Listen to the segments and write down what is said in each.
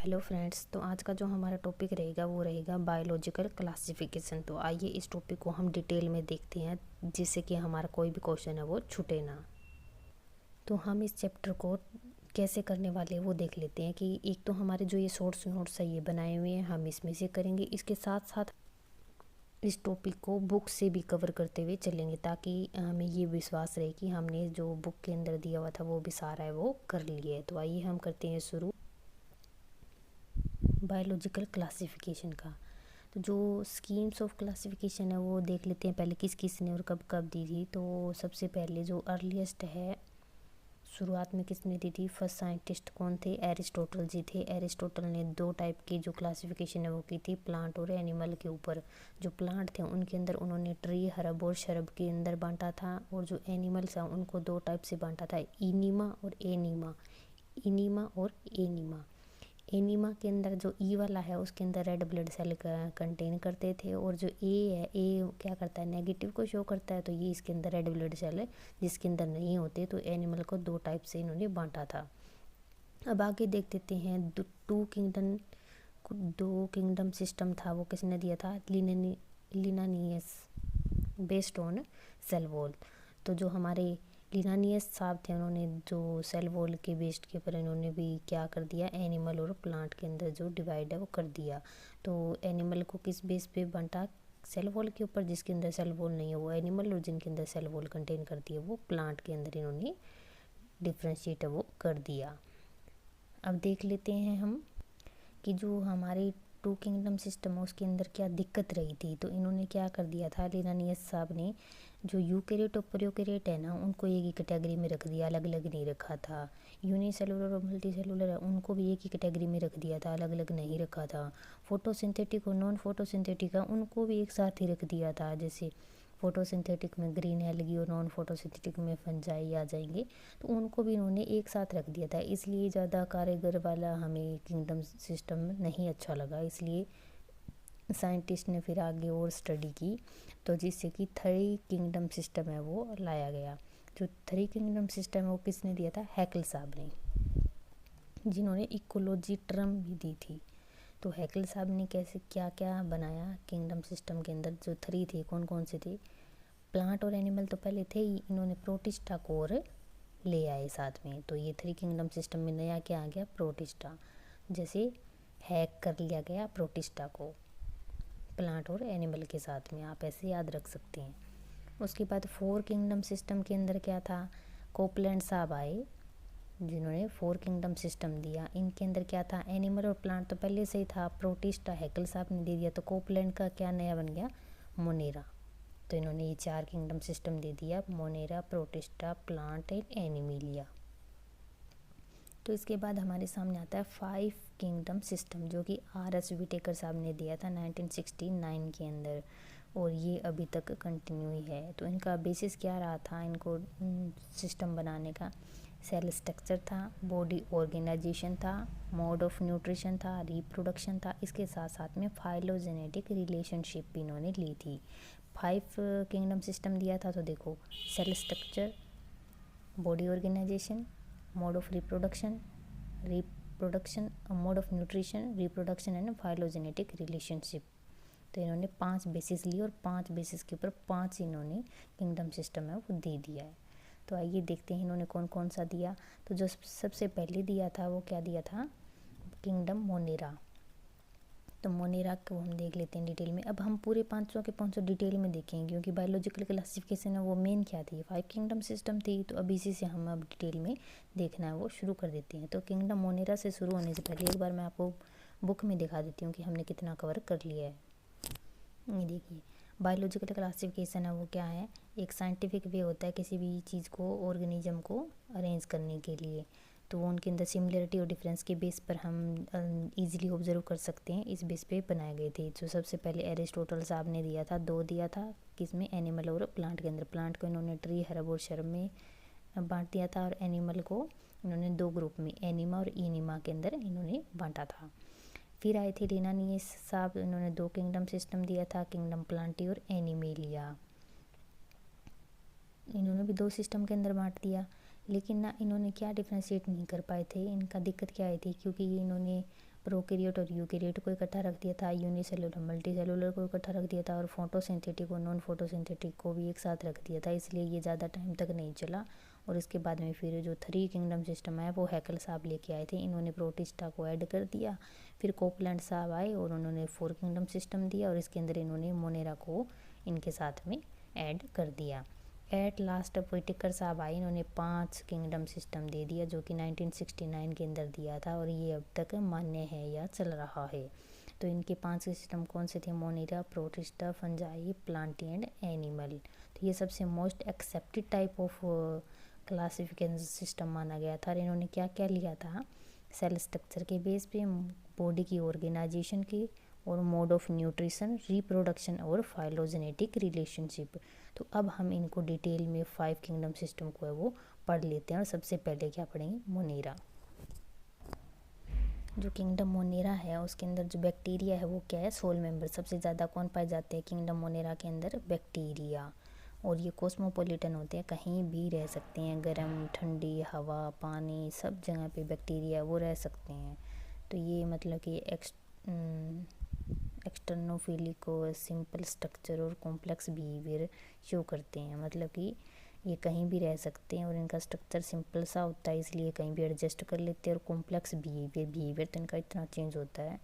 Hello friends, तो आज का जो हमारा टॉपिक रहेगा वो रहेगा बायोलॉजिकल क्लासिफिकेशन। तो आइए इस टॉपिक को हम डिटेल में देखते हैं जिससे कि हमारा कोई भी क्वेश्चन है वो छूटे ना। तो हम इस चैप्टर को कैसे करने वाले हैं वो देख लेते हैं कि एक तो हमारे जो ये शॉर्ट्स नोट्स है ये बनाए हुए हैं, हम इसमें से करेंगे। इसके साथ साथ इस टॉपिक को बुक से भी कवर करते हुए चलेंगे ताकि हमें ये विश्वास रहे कि हमने जो बुक के अंदर दिया हुआ था वो भी सारा है वो कर लिया है। तो आइए हम करते हैं शुरू बायोलॉजिकल क्लासिफिकेशन का। तो जो स्कीम्स ऑफ क्लासिफिकेशन है वो देख लेते हैं पहले किस किस ने और कब कब दी थी। तो सबसे पहले जो अर्लीस्ट है, शुरुआत में किसने दी थी? फर्स्ट साइंटिस्ट कौन थे? एरिस्टोटल जी थे। एरिस्टोटल ने दो टाइप की जो क्लासिफिकेशन है वो की थी, प्लांट और एनिमल के ऊपर। जो प्लांट थे उनके अंदर उन्होंने ट्री, हर्ब और शरब के अंदर बांटा था, और जो एनिमल्स हैं उनको दो टाइप से बांटा था, इनिमा और एनिमा। इनिमा और एनिमा। एनीमा के अंदर जो ई वाला है उसके अंदर रेड ब्लड सेल कंटेन करते थे, और जो ए है, ए क्या करता है? नेगेटिव को शो करता है। तो ये इसके अंदर रेड ब्लड सेल है जिसके अंदर नहीं होते। तो एनिमल को दो टाइप से इन्होंने बांटा था। अब आगे देख देते हैं दो किंगडम सिस्टम था, वो किसने दिया था? लिनानियस, बेस्ड ऑन सेल वॉल। तो जो हमारे लिनानियस साहब थे उन्होंने जो सेल वॉल के बेस्ड के ऊपर इन्होंने भी क्या कर दिया, एनिमल और प्लांट के अंदर जो डिवाइड है वो कर दिया। तो एनिमल को किस बेस पे बांटा? सेल वॉल के ऊपर। जिसके अंदर सेल वॉल नहीं है वो एनिमल, और जिनके अंदर सेल वॉल कंटेन करती है वो प्लांट के अंदर इन्होंने डिफ्रेंशिएट वो कर दिया। अब देख लेते हैं हम कि जो हमारी टू किंगडम सिस्टम है उसके अंदर क्या दिक्कत रही थी। तो इन्होंने क्या कर दिया था, लिनानियस साहब ने, जो यूकेरियोट और प्रोकैरियोट है ना उनको एक ही कैटेगरी में रख दिया, अलग अलग नहीं रखा था। यूनिसेलुलर और मल्टी सेलुलर है उनको भी एक ही कैटेगरी में रख दिया था, अलग अलग नहीं रखा था। फोटोसिंथेटिक और नॉन फोटोसिंथेटिक है उनको भी एक साथ ही रख दिया था। जैसे फोटोसिंथेटिक में ग्रीन एल्गी और नॉन फोटोसिंथेटिक में फंजाई आ जाएंगे, तो उनको भी इन्होंने एक साथ रख दिया था। इसलिए ज़्यादा कारगर वाला हमें किंगडम सिस्टम नहीं अच्छा लगा, इसलिए साइंटिस्ट ने फिर आगे और स्टडी की, तो जिससे कि थ्री किंगडम सिस्टम है वो लाया गया। जो थ्री किंगडम सिस्टम है वो किसने दिया था? हैकल साहब ने, जिन्होंने इकोलॉजी टर्म भी दी थी। तो हैकल साहब ने कैसे क्या क्या बनाया किंगडम सिस्टम के अंदर? जो थ्री थे, कौन कौन से थे? प्लांट और एनिमल तो पहले थे ही, इन्होंने प्रोटिस्टा को और ले आए साथ में। तो ये थ्री किंगडम सिस्टम में नया क्या आ गया? प्रोटिस्टा। जैसे हैक कर लिया गया प्रोटिस्टा को प्लांट और एनिमल के साथ में, आप ऐसे याद रख सकते हैं। उसके बाद फोर किंगडम सिस्टम के अंदर क्या था? कोपलैंड साहब आए जिन्होंने फोर किंगडम सिस्टम दिया। इनके अंदर क्या था? एनिमल और प्लांट तो पहले से ही था, प्रोटिस्टा हैकल साहब ने दे दिया। तो कोपलैंड का क्या नया बन गया? मोनेरा। तो इन्होंने ये चार किंगडम सिस्टम दे दिया, Monera, protista, plant and Animalia. तो इसके बाद हमारे सामने आता है फाइव किंगडम सिस्टम, जो कि R.S. विटेकर साहब ने दिया था 1969 के अंदर, और ये अभी तक कंटिन्यू ही है। तो इनका बेसिस क्या रहा था इनको सिस्टम बनाने का? सेल स्ट्रक्चर था, बॉडी ऑर्गेनाइजेशन था, मोड ऑफ न्यूट्रिशन था, रिप्रोडक्शन था। इसके साथ साथ में फाइलोजेनेटिक रिलेशनशिप भी इन्होंने ली थी। फाइव किंगडम सिस्टम दिया था, तो देखो cell structure, body organisation, mode of reproduction, mode of nutrition, reproduction and phylogenetic relationship. तो इन्होंने 5 बेसिस ली और 5 बेसिस के ऊपर 5 इन्होंने किंगडम सिस्टम है वो दे दिया है। तो आइए देखते हैं इन्होंने कौन कौन सा दिया। तो जो सबसे पहले दिया था वो क्या दिया था? Kingdom Monera. तो मोनेरा को हम देख लेते हैं डिटेल में। अब हम पूरे 500 के 500 डिटेल में देखेंगे, क्योंकि बायोलॉजिकल क्लासिफिकेशन है वो मेन क्या थी? 5 किंगडम सिस्टम थी। तो अब इसी से हम अब डिटेल में देखना है वो शुरू कर देते हैं। तो किंगडम मोनेरा से शुरू होने से पहले एक बार मैं आपको बुक में दिखा देती हूँ कि हमने कितना कवर कर लिया है। ये देखिए, बायोलॉजिकल क्लासिफिकेशन है वो क्या है? एक साइंटिफिक वे होता है किसी भी चीज़ को, ऑर्गेनिज्म को अरेंज करने के लिए। तो वो उनके अंदर सिमिलरिटी और डिफरेंस के बेस पर हम इजीली ऑब्जर्व कर सकते हैं, इस बेस पे बनाए गए थे। जो सबसे पहले एरिस्टोटल साहब ने दिया था, 2 दिया था, किसमें? एनिमल और प्लांट के अंदर। प्लांट को इन्होंने ट्री, हर्ब और शर्ब में बांट दिया था, और एनिमल को इन्होंने 2 ग्रुप में, एनिमा और इनिमा के अंदर इन्होंने बांटा था। फिर आए थे लिनानियस साहब, इन्होंने 2 किंगडम सिस्टम दिया था, किंगडम प्लांटी और एनिमेलिया। इन्होंने भी 2 सिस्टम के अंदर बांट दिया, लेकिन ना इन्होंने क्या डिफ्रेंशिएट नहीं कर पाए थे। इनका दिक्कत क्या आई थी? क्योंकि ये इन्होंने प्रोकैरियोट और यूकैरियोट को इकट्ठा रख दिया था, यूनिसेलुलर मल्टीसेलुलर को इकट्ठा रख दिया था, और फोटोसिंथेटिक और नॉन फोटोसिंथेटिक को भी एक साथ रख दिया था। इसलिए ये ज़्यादा टाइम तक नहीं चला। और इसके बाद में फिर जो 3 किंगडम सिस्टम है वो हैकेल साहब लेके आए थे। इन्होंने प्रोटिस्टा को ऐड कर दिया। फिर कोपलैंड साहब आए और उन्होंने 4 किंगडम सिस्टम दिया, और इसके अंदर इन्होंने मोनेरा को इनके साथ में ऐड कर दिया। एट लास्ट व्हिटेकर साहब आए, इन्होंने 5 किंगडम सिस्टम दे दिया, जो कि 1969 के अंदर दिया था, और ये अब तक मान्य है या चल रहा है। तो इनके 5 सिस्टम कौन से थे? Monera, protista, fungi, Plantae and animal. तो ये सबसे most accepted type of classification system माना गया था। और इन्होंने क्या क्या लिया था? सेल स्ट्रक्चर के बेस पे, बॉडी की ऑर्गेनाइजेशन की, और मोड ऑफ न्यूट्रिशन, रिप्रोडक्शन और फाइलोजेनेटिक रिलेशनशिप। तो अब हम इनको डिटेल में 5 किंगडम सिस्टम को है वो पढ़ लेते हैं। और सबसे पहले क्या पढ़ेंगे? मोनेरा। जो किंगडम मोनेरा है उसके अंदर जो बैक्टीरिया है वो क्या है? Sole member. सबसे ज़्यादा कौन पाए जाते हैं किंगडम मोनेरा के अंदर? बैक्टीरिया। और ये कॉस्मोपॉलिटन होते हैं, कहीं भी रह सकते हैं, गर्म ठंडी हवा पानी सब जगह पे बैक्टीरिया वो रह सकते हैं। तो ये मतलब कि एक्सटर्नोफिलिक और सिंपल स्ट्रक्चर और कॉम्प्लेक्स बिहेवियर शो करते हैं। मतलब कि ये कहीं भी रह सकते हैं और इनका स्ट्रक्चर सिंपल सा होता है, इसलिए कहीं भी एडजस्ट कर लेते हैं। और कॉम्प्लेक्स बिहेवियर तो इनका इतना चेंज होता है,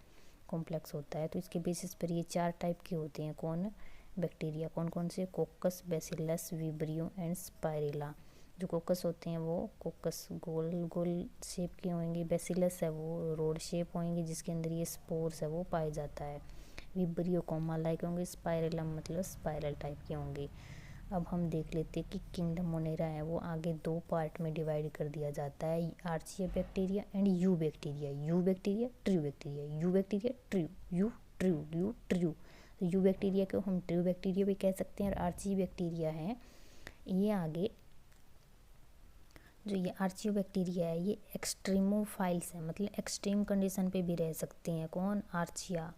कॉम्प्लेक्स होता है। तो इसके बेसिस पर ये 4 टाइप के होते हैं। कौन? बैक्टीरिया। कौन कौन से? कोकस, बेसिलस, विब्रियो एंड स्पाइरेला। जो कोकस होते हैं वो कोकस गोल गोल शेप के होंगे। बेसिलस है वो रोड शेप होंगे, जिसके अंदर ये स्पोर्स है वो पाया जाता है। विब्रियो कोमा लाइक होंगे। स्पाइरेलम मतलब स्पाइरल टाइप के होंगे। अब हम देख लेते हैं कि किंगडम मोनेरा है वो आगे 2 पार्ट में डिवाइड कर दिया जाता है, archaea bacteria and eubacteria. Eubacteria, true bacteria, eubacteria, true, eu true, eu true. Eubacteria को हम ट्रू बैक्टीरिया भी कह सकते हैं। और आर्ची बैक्टीरिया है ये आगे, जो ये आर्चियो बैक्टीरिया है ये एक्सट्रीमोफाइल्स है, मतलब एक्सट्रीम कंडीशन पे भी रह सकते हैं। कौन? आर्चिया।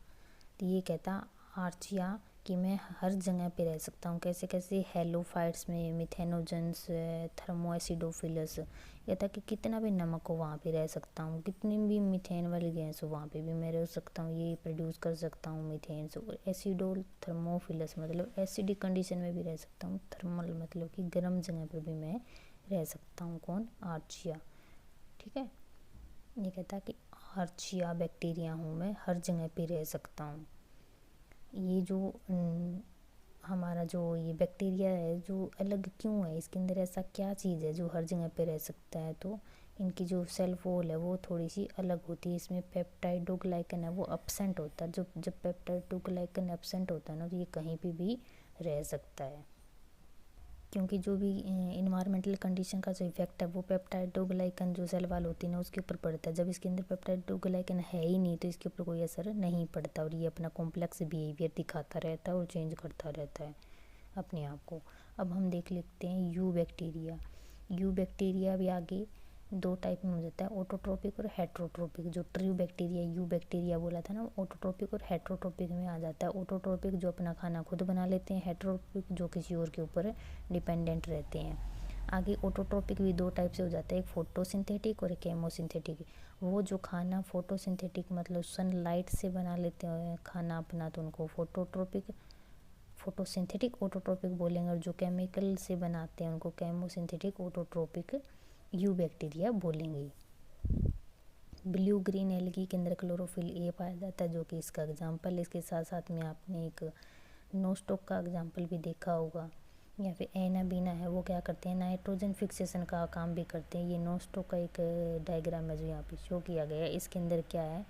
तो ये कहता आर्चिया कि मैं हर जगह पे रह सकता हूँ। कैसे कैसे? हेलोफाइट्स में, मिथेनोजेंस, थर्मोएसिडोफिलस। कहता कि कितना भी नमक हो वहाँ पे रह सकता हूँ, कितनी भी मीथेन वाली गैस हो वहाँ पे भी मैं रह सकता हूँ, ये प्रोड्यूस कर सकता हूँ मीथेन से। एसिडोल थर्मोफिलस मतलब एसिडिक कंडीशन में भी रह सकता हूँ। थर्मल मतलब कि गर्म जगह पर भी मैं रह सकता हूँ। कौन? आर्चिया। ठीक है, ये कहता कि आर्चिया बैक्टीरिया हूँ मैं, हर जगह पे रह सकता हूँ। ये जो हमारा जो ये बैक्टीरिया है जो अलग क्यों है, इसके अंदर ऐसा क्या चीज़ है जो हर जगह पे रह सकता है? तो इनकी जो सेल वॉल है वो थोड़ी सी अलग होती है। इसमें पेप्टाइडोग्लाइकन है वो एब्सेंट होता है। जब पेप्टाइडोग्लाइकन एब्सेंट होता है ना, तो ये कहीं पे भी रह सकता है, क्योंकि जो भी इन्वायरमेंटल कंडीशन का जो इफेक्ट है वो पेप्टाइडोग्लाइकन जो सेल वाल होती है ना उसके ऊपर पड़ता है। जब इसके अंदर पेप्टाइडोग्लाइकन है ही नहीं तो इसके ऊपर कोई असर नहीं पड़ता, और ये अपना कॉम्प्लेक्स बिहेवियर दिखाता रहता है और चेंज करता रहता है अपने आप को। अब हम देख लेते हैं यू बैक्टीरिया। यू बैक्टीरिया भी आगे 2 टाइप में हो जाता है, ऑटोट्रोपिक और हेट्रोट्रोपिक। जो ट्रू बैक्टीरिया यू बैक्टीरिया बोला था ना, ऑटोट्रोपिक और हेट्रोट्रोपिक में आ जाता है। ऑटोट्रोपिक जो अपना खाना खुद बना लेते हैं, हेट्रोट्रोपिक जो किसी और के ऊपर डिपेंडेंट रहते हैं। आगे ऑटोट्रोपिक भी 2 टाइप से हो जाता है, एक फोटोसिंथेटिक और एक केमोसिंथेटिक। वो जो खाना फोटोसिंथेटिक मतलब सनलाइट से बना लेते हैं खाना अपना, तो उनको फोटोसिंथेटिक ऑटोट्रोपिक बोलेंगे। और जो केमिकल से बनाते हैं उनको केमोसिंथेटिक ऑटोट्रोपिक यू बैक्टीरिया बोलेंगे। ब्लू ग्रीन एल्गी के अंदर क्लोरोफिल ए पाया जाता है, जो कि इसका एग्जाम्पल। इसके साथ साथ में आपने एक नोस्टॉक का एग्जाम्पल भी देखा होगा, या फिर एनाबीना है वो क्या करते हैं? नाइट्रोजन फिक्सेशन का काम भी करते हैं। ये नोस्टॉक का एक डायग्राम है जो यहाँ पे शो किया गया है। इसके अंदर क्या है,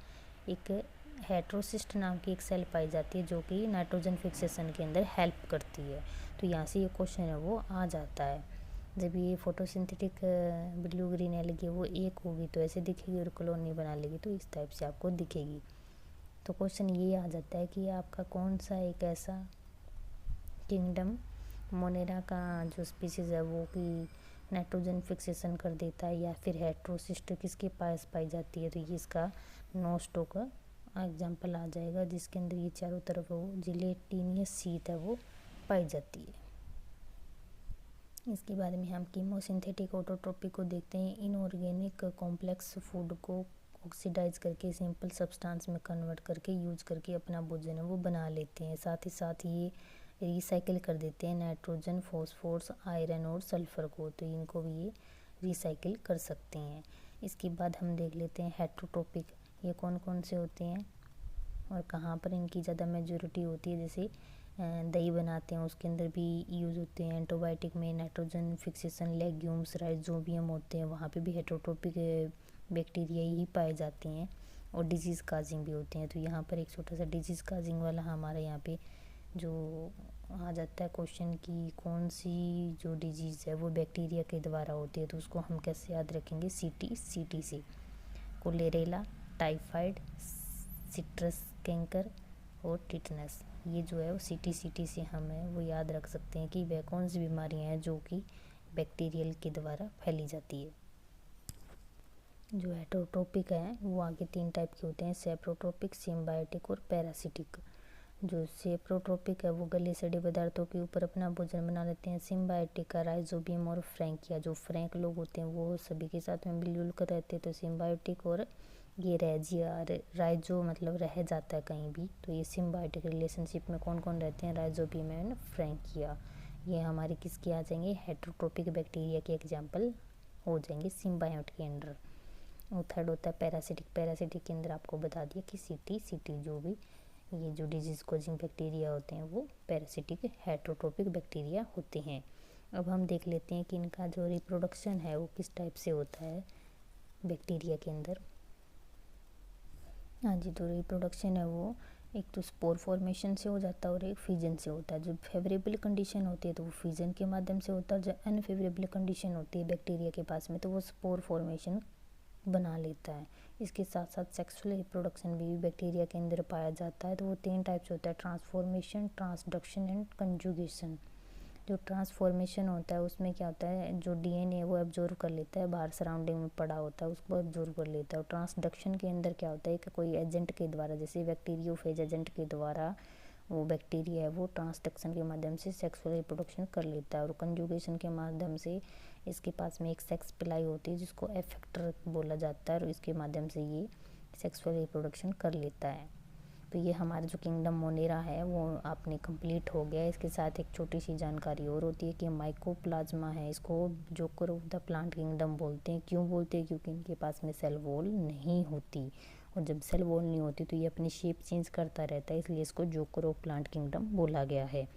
एक हेट्रोसिस्ट नाम की एक सेल पाई जाती है जो कि नाइट्रोजन फिक्सेशन के अंदर हेल्प करती है। तो यहाँ से ये क्वेश्चन है वो आ जाता है। जब ये फोटोसिंथेटिक ब्लू ग्रीन एल्गी वो एक होगी तो ऐसे दिखेगी, और कॉलोनी बना लेगी तो इस टाइप से आपको दिखेगी। तो क्वेश्चन ये आ जाता है कि आपका कौन सा एक ऐसा किंगडम मोनेरा का जो स्पीसीज है वो कि नाइट्रोजन फिक्सेशन कर देता है, या फिर हेट्रोसिस्ट किसके पास पाई जाती है? तो ये इसका नोस्टॉक का एग्जाम्पल आ जाएगा, जिसके अंदर ये चारों तरफ वो जिलेटिनियस शीट है वो पाई जाती है। इसके बाद में हम कीमोसिंथेटिक ऑटोट्रोपिक को देखते हैं। इनऑर्गेनिक कॉम्प्लेक्स फूड को ऑक्सीडाइज करके सिंपल सब्सटेंस में कन्वर्ट करके यूज करके अपना भोजन है वो बना लेते हैं। साथ ही साथ ये रिसाइकिल कर देते हैं नाइट्रोजन, फॉस्फोरस, आयरन और सल्फर को, तो इनको भी ये रिसाइकिल कर सकते हैं। इसके बाद हम देख लेते हैं हेट्रोट्रोपिक, ये कौन कौन से होते हैं और कहाँ पर इनकी ज़्यादा मेजॉरिटी होती है। जैसे दही बनाते हैं उसके अंदर भी यूज़ होते हैं। एंटीबायोटिक में नाइट्रोजन फिक्सेशन, लेग्यूम्स, राइजोबियम होते हैं, वहाँ पे भी हेट्रोट्रोपिक बैक्टीरिया ही पाए जाते हैं और डिजीज़ काजिंग भी होते हैं। तो यहाँ पर एक छोटा सा डिजीज़ काजिंग वाला हमारे यहाँ पे जो आ जाता है क्वेश्चन कि कौन सी जो डिजीज़ है वो बैक्टीरिया के द्वारा होती है, तो उसको हम कैसे याद रखेंगे, सीटी से। कोलेरेला, टाइफाइड, सिट्रस कैंकर और टिटनस, ये जो है वो सीटी से हम है वो याद रख सकते हैं कि वह कौन सी बीमारियां हैं जो कि बैक्टीरियल के द्वारा फैली जाती है। जो हेट्रोट्रोपिक है वो आगे 3 टाइप के होते हैं, सेप्रोट्रोपिक, सिम्बायोटिक और पैरासिटिक। जो सेप्रोट्रोपिक है वो गले सड़े पदार्थों के ऊपर अपना भोजन बना लेते हैं। सिम्बायोटिक का राइजोबियम और फ्रैंकिया, जो फ्रैंक लोग होते हैं वो सभी के साथ में मिलजुल कर रहते हैं। तो सिम्बायोटिक और ये राइजो मतलब रह जाता है कहीं भी, तो ये सिम्बायोटिक रिलेशनशिप में कौन कौन रहते हैं, राइजोबियम एंड फ्रैंकिया। ये हमारे किसके आ जाएंगे, हेट्रोट्रोपिक बैक्टीरिया के एग्जाम्पल हो जाएंगे सिम्बायोट के अंडर। और थर्ड होता है पैरासिटिक के अंदर आपको बता दिया कि सीटी जो भी ये जो डिजीज़ कोजिंग बैक्टीरिया होते हैं वो पैरासिटिक हेट्रोट्रोपिक बैक्टीरिया होते हैं। अब हम देख लेते हैं कि इनका जो रिप्रोडक्शन है वो किस टाइप से होता है बैक्टीरिया के अंदर। हाँ जी, तो रिप्रोडक्शन है वो एक तो स्पोर फॉर्मेशन से हो जाता है और एक फिजन से होता है। जो फेवरेबल कंडीशन होती है तो वो फिजन के माध्यम से होता है, जो अनफेवरेबल कंडीशन होती है बैक्टीरिया के पास में तो वो स्पोर फॉर्मेशन बना लेता है। इसके साथ साथ सेक्सुअल रिप्रोडक्शन भी बैक्टीरिया के अंदर पाया जाता है। तो वो 3 टाइप से होता है, ट्रांसफॉर्मेशन, ट्रांसडक्शन एंड कंजुगेशन। जो ट्रांसफॉर्मेशन होता है उसमें क्या होता है, जो डीएनए है वो एब्जॉर्व कर लेता है, बाहर सराउंडिंग में पड़ा होता है उसको एब्जॉर्व कर लेता है। और ट्रांसडक्शन के अंदर क्या होता है कि कोई एजेंट के द्वारा, जैसे बैक्टीरियोफेज एजेंट के द्वारा वो बैक्टीरिया है वो ट्रांसडक्शन के माध्यम से सेक्सुअल रिप्रोडक्शन कर लेता है। और कंजुगेशन के माध्यम से इसके पास में एक सेक्स पिलाई होती है जिसको एफेक्टर बोला जाता है और इसके माध्यम से ये सेक्सुअल रिप्रोडक्शन कर लेता है। तो ये हमारा जो किंगडम मोनेरा है वो आपने कंप्लीट हो गया। इसके साथ एक छोटी सी जानकारी और होती है कि माइकोप्लाज्मा है, इसको joker of the plant kingdom बोलते हैं। क्यों बोलते हैं, क्योंकि इनके पास में सेल वॉल नहीं होती, और जब सेल वॉल नहीं होती तो ये अपनी शेप चेंज करता रहता है, इसलिए इसको जोकर ऑफ प्लांट किंगडम बोला गया है।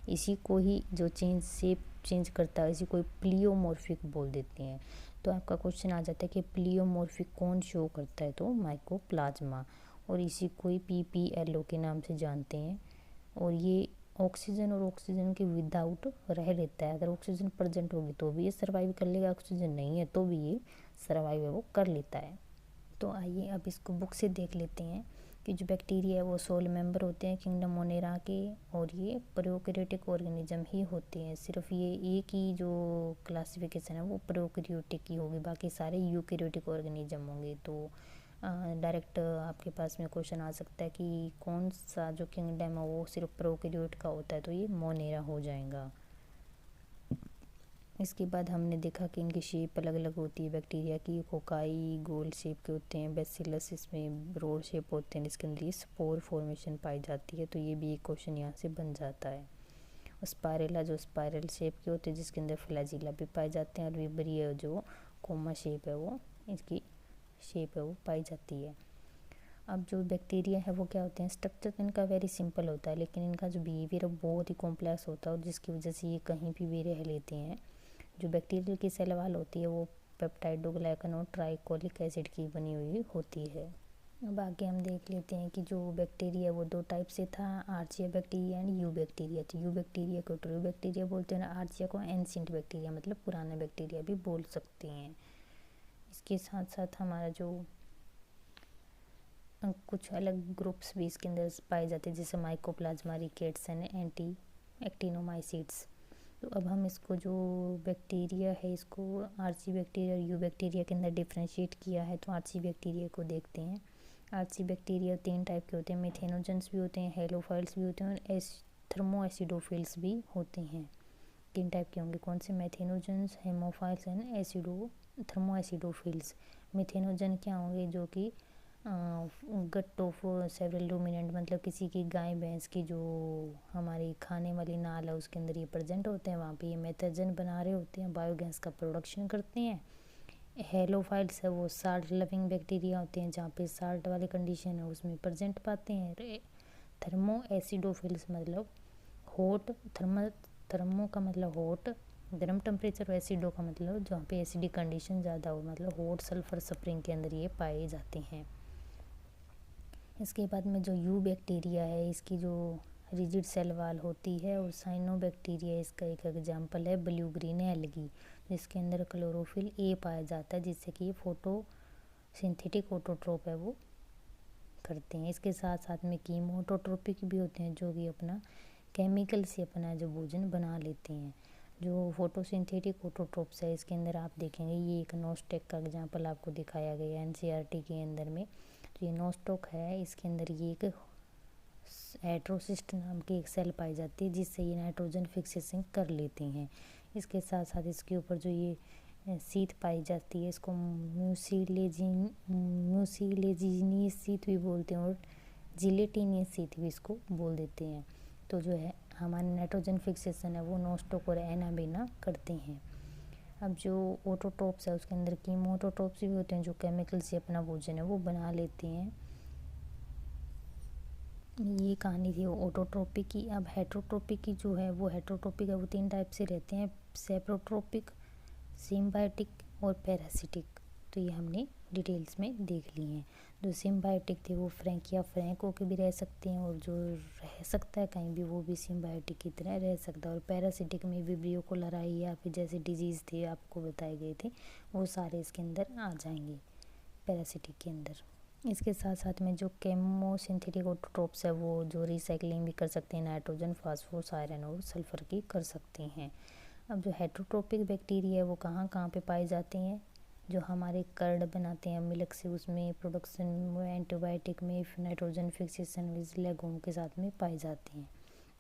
इसी को ही जो शेप चेंज करता है इसी को प्लियोमॉर्फिक बोल देते हैं। तो आपका क्वेश्चन आ जाता है कि प्लियोमॉर्फिक कौन शो करता है, तो माइकोप्लाज्मा, और इसी को ही PPLO के नाम से जानते हैं। और ये ऑक्सीजन और ऑक्सीजन के विदाउट रह लेता है, अगर ऑक्सीजन प्रेजेंट होगी तो भी ये सर्वाइव कर लेगा, ऑक्सीजन नहीं है तो भी ये सर्वाइव वो कर लेता है। तो आइए अब इसको बुक से देख लेते हैं कि जो बैक्टीरिया है वो सोल मेंबर होते हैं किंगडम मोनेरा के, और ये प्रोकैरियोटिक ऑर्गेनिज्म ही होते हैं। सिर्फ ये एक ही जो क्लासिफिकेशन है वो प्रोकैरियोटिक की होगी, बाकी सारे यूकैरियोटिक ऑर्गेनिज्म होंगे। तो डायरेक्ट आपके पास में क्वेश्चन आ सकता है कि कौन सा जो किंगडम है वो सिर्फ प्रोकैरियोट का होता है, तो ये मोनेरा हो जाएगा। इसके बाद हमने देखा कि इनकी शेप अलग अलग होती है बैक्टीरिया की, कोकाई गोल शेप के होते हैं, बेसिलस इसमें रोड शेप होते हैं, जिसके अंदर ये स्पोर फॉर्मेशन पाई जाती है। तो ये भी एक क्वेश्चन यहाँ से बन जाता है। स्पायरेला जो स्पायरल शेप के होते हैं जिसके अंदर फ्लैजिला भी पाए जाते हैं, और विब्रिया जो कोमा शेप है वो इसकी शेप है वो पाई जाती है। अब जो बैक्टीरिया है वो क्या होते हैं, स्ट्रक्चर तो इनका वेरी सिंपल होता है, लेकिन इनका जो बिहेवियर है बहुत ही कॉम्प्लेक्स होता है, और जिसकी वजह से ये कहीं भी रह लेते हैं। जो बैक्टीरियल की सेल वॉल होती है वो पेप्टाइडोग्लाइकन और ट्राइकोलिक एसिड की बनी हुई होती है। अब आगे हम देख लेते हैं कि जो बैक्टीरिया वो 2 टाइप से था, Archaea bacteria and you bacteria. तो यू बैक्टीरिया को ट्रू बैक्टीरिया बोलते हैं, आर्चिया को एंशिएंट बैक्टीरिया मतलब पुराना बैक्टीरिया भी बोल सकते हैं। इसके साथ साथ हमारा जो कुछ अलग ग्रुप्स भी इसके अंदर पाए जाते हैं, जैसे माइकोप्लाज्मा, रिकेट्स एंड एक्टिनोमाइसीट्स। तो अब हम इसको जो बैक्टीरिया है इसको आर्ची बैक्टीरिया और यू बैक्टीरिया के अंदर डिफ्रेंशिएट किया है। तो आर्ची बैक्टीरिया को देखते हैं। आर्ची बैक्टीरिया 3 टाइप के होते हैं, मेथेनोजेंस भी होते हैं, हेलोफाइल्स भी होते हैं, और थर्मोएसिडोफिल्स भी होते हैं। 3 टाइप के होंगे, कौन से, मेथेनोजेंस, हेमोफाइल्स एंड थर्मोएसिडोफिल्स। मिथेनोजन क्या होंगे, जो कि गट ऑफ सेवरल रूमिनेंट, मतलब किसी की गाय भैंस की जो हमारी खाने वाली नाल है उसके अंदर ये प्रेजेंट होते हैं, वहाँ पे ये मेथेजन बना रहे होते हैं, बायोगैस का प्रोडक्शन करते हैं। हेलोफाइल्स है वो साल्ट लविंग बैक्टीरिया होते हैं, जहाँ पे साल्ट वाली कंडीशन है उसमें प्रेजेंट पाते हैं। थर्मो एसिडोफिल्स मतलब हॉट, थर्मो का मतलब हॉट गर्म टेम्परेचर, और एसिडो का मतलब जहाँ पे एसिडिक कंडीशन ज़्यादा हो, मतलब हॉट सल्फर स्प्रिंग के अंदर ये पाए जाते हैं। इसके बाद में जो यू बैक्टीरिया है, इसकी जो रिजिड सेल वाल होती है, और साइनोबैक्टीरिया इसका एक एग्जाम्पल है ब्लू ग्रीन एल्गी, जिसके अंदर क्लोरोफिल ए पाया जाता है, जिससे कि ये फोटो सिंथेटिक ऑटोट्रोप है वो करते हैं। इसके साथ साथ में कीमोटोट्रोपिक भी होते हैं, जो कि अपना केमिकल से अपना जो भोजन बना लेते हैं। जो फोटोसिंथेटिक ऑटोट्रोप्स है, इसके अंदर आप देखेंगे ये एक नोस्टेक का एग्जांपल आपको दिखाया गया है एनसीईआरटी के अंदर में। तो ये नोस्टॉक है, इसके अंदर ये एक हेट्रोसिस्ट नाम की एक सेल पाई जाती है, जिससे ये नाइट्रोजन फिक्सेशन कर लेते हैं। इसके साथ साथ इसके ऊपर जो ये सीट पाई जाती है, इसको म्यूसिलेजिनियस सीट भी बोलते हैं, और जिलेटिनियस सीट भी इसको बोल देते हैं। तो जो है हमारे नाइट्रोजन फिक्सेशन है वो नोस्टॉक और एनाबेना करते हैं। अब जो ऑटोट्रोप्स है उसके अंदर कीमोटोट्रोप्स भी होते हैं, जो केमिकल से अपना भोजन है वो बना लेते हैं। ये कहानी थी ऑटोट्रोपिक की। अब हेट्रोट्रोपिक की जो है वो हेट्रोट्रोपिक है वो 3 टाइप से रहते हैं, सेप्रोट्रोपिक, सिम्बायोटिक और पैरासिटिक। तो ये हमने डिटेल्स में देख लिए हैं। जो सिम्बायोटिक थे वो फ्रैंक या फ्रैंक होकर भी रह सकते हैं, और जो रह सकता है कहीं भी वो भी सिम्बायोटिक की तरह रह सकता है। और पैरासिटिक में विब्रियो कोलेराई या फिर जैसे डिजीज़ थे आपको बताए गए थे, वो सारे इसके अंदर आ जाएंगे पैरासिटिक के अंदर। इसके साथ साथ में जो केमोसिंथेटिक ऑटोट्रोप्स है वो जो रिसाइकलिंग भी कर सकते हैं, नाइट्रोजन, फास्फोरस, आयरन और सल्फर की कर सकते हैं। अब जो हेट्रोट्रोपिक बैक्टीरिया है वो कहाँ कहाँ पे पाए जाते हैं, जो हमारे कर्ड बनाते हैं मिल्क से, उसमें प्रोडक्शन में, एंटीबायोटिक में, नाइट्रोजन फिक्सेशन में लेगूम के साथ में पाए जाते हैं।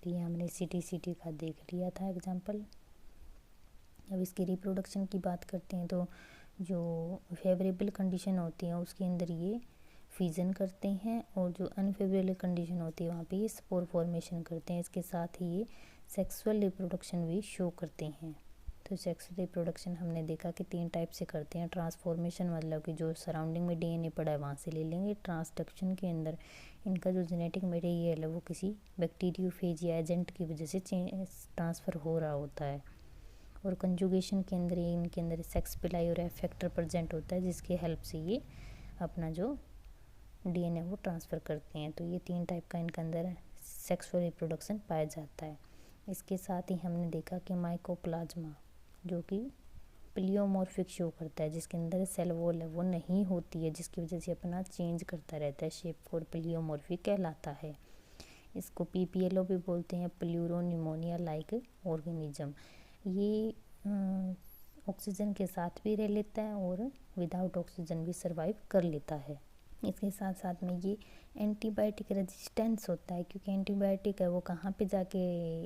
तो ये हमने सीटी का देख लिया था एग्जाम्पल। अब इसके रिप्रोडक्शन की बात करते हैं, तो जो फेवरेबल कंडीशन होती है उसके अंदर ये फिजन करते हैं, और जो अनफेवरेबल कंडीशन होती है वहाँ पे ये स्पोर फॉर्मेशन करते हैं। इसके साथ ही ये सेक्सुअल रिप्रोडक्शन भी शो करते हैं। तो सेक्सुअल रिप्रोडक्शन हमने देखा कि 3 टाइप से करते हैं। ट्रांसफॉर्मेशन मतलब कि जो सराउंडिंग में डीएनए पड़ा है वहाँ से ले लेंगे। ट्रांसडक्शन के अंदर इनका जो जेनेटिक मटेरियल है वो किसी बैक्टीरियोफेज या एजेंट की वजह से ट्रांसफ़र हो रहा होता है। और कंजुगेशन के अंदर इनके अंदर सेक्स पिलाई और एफेक्टर प्रेजेंट होता है, जिसके हेल्प से ये अपना जो डीएनए वो ट्रांसफ़र करते हैं। तो ये 3 टाइप का इनके अंदर सेक्सुअल रिप्रोडक्शन पाया जाता है। इसके साथ ही हमने देखा कि माइकोप्लाज्मा जो कि प्लियोमॉर्फिक शो करता है, जिसके अंदर सेल वॉल है वो नहीं होती है, जिसकी वजह से अपना चेंज करता रहता है शेप, और प्लियोमॉर्फिक कहलाता है। इसको पीपीएलओ भी बोलते हैं, प्लूरोनिमोनिया लाइक ऑर्गेनिज्म। ये ऑक्सीजन के साथ भी रह लेता है और विदाउट ऑक्सीजन भी सर्वाइव कर लेता है। इसके साथ साथ में ये एंटीबायोटिक रेजिस्टेंस होता है, क्योंकि एंटीबायोटिक है वो कहाँ पे जाके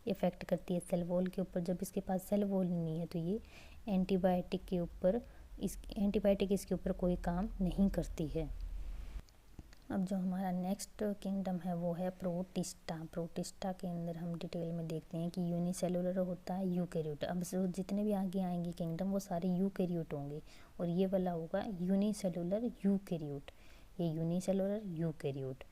इफ़ेक्ट करती है, सेल वॉल के ऊपर। जब इसके पास सेल वॉल नहीं है तो ये एंटीबायोटिक इसके ऊपर कोई काम नहीं करती है। अब जो हमारा नेक्स्ट किंगडम है वो है प्रोटिस्टा। प्रोटिस्टा के अंदर हम डिटेल में देखते हैं कि यूनिसेलुलर होता है यूकैरियोट। अब जितने भी आगे आएंगे किंगडम वो सारे यूकैरियोट होंगे, और ये वाला होगा यूनिसेलुलर यूकैरियोट। ये यूनिसेलुलर यूकैरियोट,